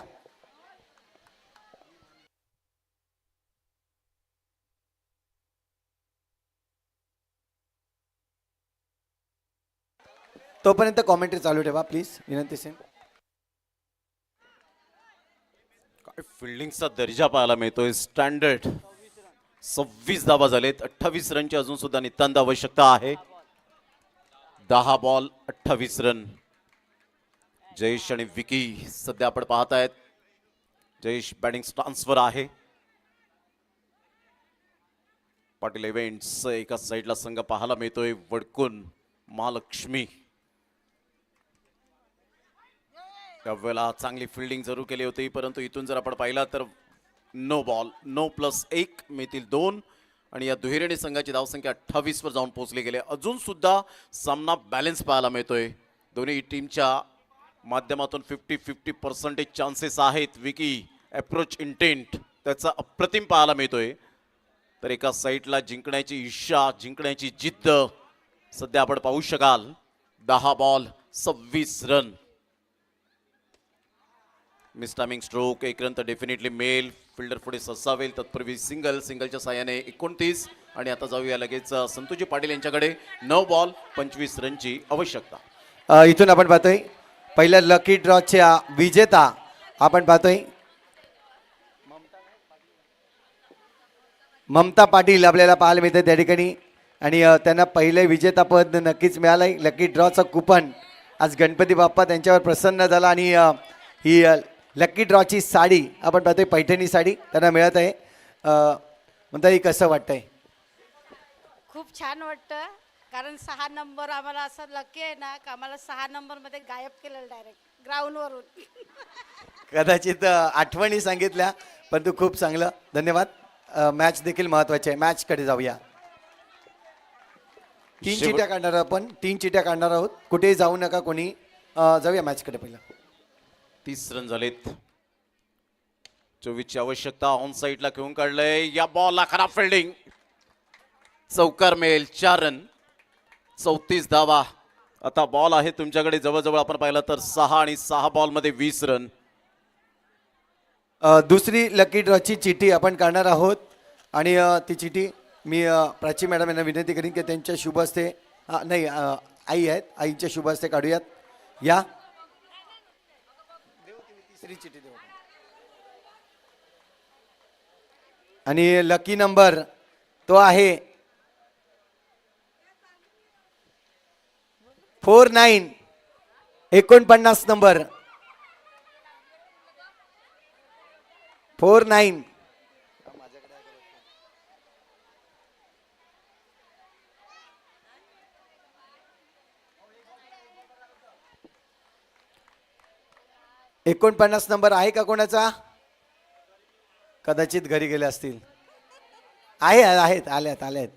तोपर्यंत कॉमेंट्री चालू ठेवा प्लीज, विनंती सेन. काय फिल्डिंगचा दर्जा पाहायला मिळतोय. स्टँडर्ड. 26 धावा झालेत. 28 रनची अजून सुद्धा नितांत आवश्यकता आहे. 10 बॉल 28 रन. जयेश आणि विकी सध्या आपण पाहतायत. जयेश बॅटिंग स्टान्सवर आहे. पाटील इव्हेंट्स एका साईडला संघ पाहायला मिळतोय वडकून महालक्ष्मी. त्यावेळेला चांगली फिल्डिंग जरूर केली होती, परंतु इथून जर आपण पाहिला तर नो बॉल. नो +1 मिळतील 2, आणि या दुहेरीने संघाची धावसंख्या 28 वर जाऊन पोहोचले गेले. अजून सुद्धा सामना बॅलन्स पाहायला मिळतोय. दोन्ही टीमच्या माध्यमातून 50-50% चान्सेस आहेत. विकी अप्रोच इंटेंट त्याचा अप्रतिम पाहायला मिळतोय. तर एका साईडला जिंकण्याची इच्छा, जिंकण्याची जिद्द सध्या आपण पाहू शकाल. 10 ball 26 run. Miss timing stroke. 1 run तर डेफिनेटली मेल. फिल्डर पुढे ससावेल, तत्पूर्वी सिंगलच्या साहाय्याने 29. आणि आता जाऊया लगेच संतोजी पाटील यांच्याकडे. 9 बॉल 25 रनची आवश्यकता. इथून आपण पाहतोय पहिल्या लकी ड्रॉच्या विजेता आपण पाहतोय ममता पाटील आपल्याला पाहायला मिळते त्या ठिकाणी, आणि त्यांना पहिले विजेतापद नक्कीच मिळालंय. लकी ड्रॉचं कुपन आज गणपती बाप्पा त्यांच्यावर प्रसन्न झाला, आणि ही लकी ड्रॉची साडी आपण पाहतोय पैठणी साडी त्यांना मिळत आहे. म्हणता ही कसं वाटतंय? खूप छान वाटतं, कारण 6 नंबर आम्हाला असं लकी आहे ना का आम्हाला 6 नंबरमध्ये गायब केलेलं डायरेक्ट ग्राउंडवरून. कदाचित आठवणी सांगितल्या, परंतु खूप चांगलं, धन्यवाद. मॅच देखील महत्वाची आहे. मॅचकडे जाऊया. 3 चिट्या काढणार आपण. 3 चिट्या काढणार आहोत. कुठेही जाऊ नका कोणी. जाऊया मॅचकडे पहिला. 30 रन झालेत. 24ची आवश्यकता ऑन साईडला घेऊन काढलंय. या बॉलला खराब फिल्डिंग. चौकार मिळेल 4 रन. 34 धावा. आता बॉल आहे तुमच्याकडे जवळजवळ आपण पाहिलं तर 6 आणि 6 बॉलमध्ये 20 रन. दुसरी लकी ड्रॉची चिठी आपण काढणार आहोत आणि ती चिठी मी प्राची मॅडम यांना विनंती करीन की त्यांच्या शुभ हस्ते नाही आई आहेत, आईच्या शुभ हस्ते काढूयात. या तिसरी चिठी देऊ आणि लकी नंबर तो आहे 49. 49 नंबर 49. $49 नंबर आहे का कोणाचा? कदाचित घरी गेले असतील. आहेत आल्यात.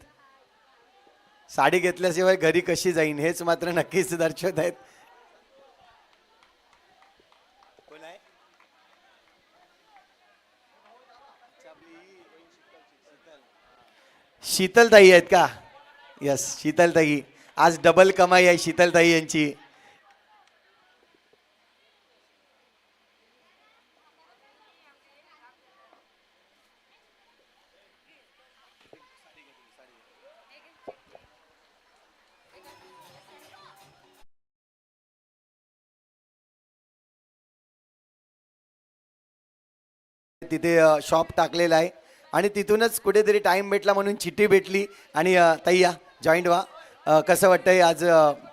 साडी घेतल्याशिवाय घरी कशी जाईन हेच मात्र नक्कीच दर्शवत आहेत. कोण आहे? शीतलताई आहेत का? यस, शीतलताई. आज डबल कमाई आहे शीतलताई यांची. तिथे शॉप टाकलेला आहे आणि तिथूनच कुठेतरी टाइम भेटला म्हणून चिठ्ठी भेटली आणि ताई या जॉईंट व्हा. कसं वाटतंय आज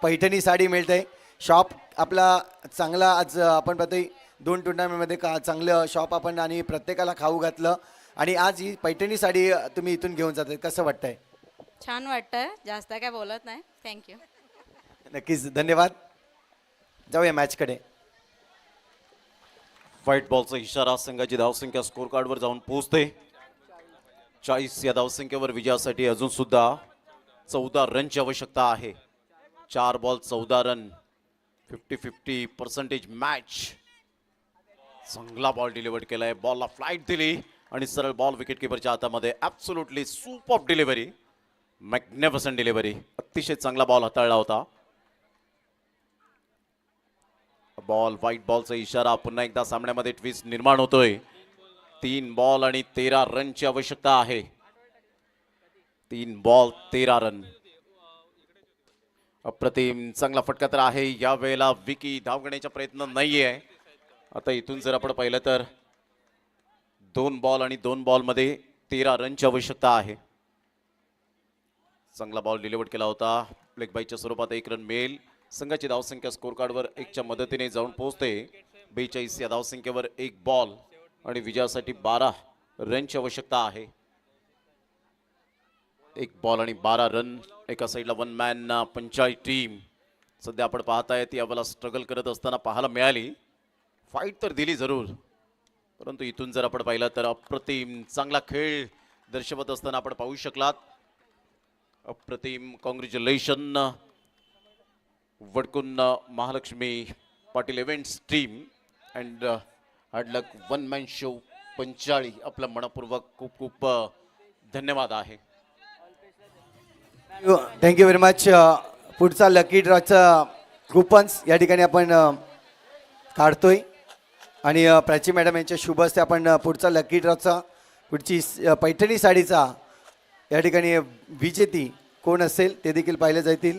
पैठणी साडी मिळते. शॉप आपला चांगला आज आपण पाहतोय 2 टुर्नामेंटमध्ये चांगलं शॉप आपण आणि प्रत्येकाला खाऊ घातलं आणि आज ही पैठणी साडी तुम्ही इथून घेऊन जाताय. कसं वाटतंय? छान वाटतंय. जास्त काय बोलत नाही. थँक्यू. नक्कीच धन्यवाद. जाऊया मॅचकडे. व्हाईट बॉलचा इशारा. संघाची धावसंख्या स्कोर कार्डवर जाऊन पोहोचते. 40 या धावसंख्येवर विजयासाठी अजून सुद्धा 14 रनची आवश्यकता आहे. 4 बॉल 14 रन. 50-50% मॅच. चांगला बॉल डिलिव्हर केलाय. बॉलला फ्लाईट दिली आणि सरळ बॉल विकेट किपरच्या हातामध्ये. Absolutely super delivery. Magnificent delivery. अतिशय चांगला बॉल हाताळला होता. बॉल व्हाईट बॉलचा इशारा. पुन्हा एकदा सामन्यामध्ये ट्विस्ट निर्माण होतोय. 3 बॉल आणि 13 रनची आवश्यकता आहे. 3 बॉल 13 रन. अप्रतिम चांगला फटका तर आहे. या वेळेला विकी धाव घेण्याचा प्रयत्न नाहीये. आता इथून जर आपण पाहिलं तर 2 बॉल आणि 2 बॉलमध्ये 13 रनची आवश्यकता आहे. चांगला बॉल डिलिव्हर केला होता. लेग बाईच्या स्वरूपात 1 रन मिळेल. संघाची धावसंख्या स्कोर कार्डवर 1च्या मदतीने जाऊन पोहोचते. 42 या धावसंख्येवर 1 बॉल आणि विजयासाठी 12 रनची आवश्यकता आहे. 1 बॉल आणि 12 रन. एका साईडला 1 मॅन पंचायत टीम सध्या आपण पाहताय ती आपल्याला स्ट्रगल करत असताना पाहायला मिळाली. फाईट तर दिली जरूर, परंतु इथून जर आपण पाहिलं तर अप्रतिम चांगला खेळ दर्शवत असताना आपण पाहू शकलात. अप्रतिम. Congratulation Vadkun Mahalakshmi Patil events team and hard luck 1 man show Panchali. आपलं मनपूर्वक खूप खूप धन्यवाद आहे. Thank you very much. पुढचा लकी ड्रॉचा कुपन्स या ठिकाणी आपण काढतोय आणि प्राची मॅडम यांच्या शुभ हस्ते आपण पुढचा लकी ड्रॉचा पुढची पैठणी साडीचा या ठिकाणी विजेती कोण असेल ते देखील पाहिले जातील.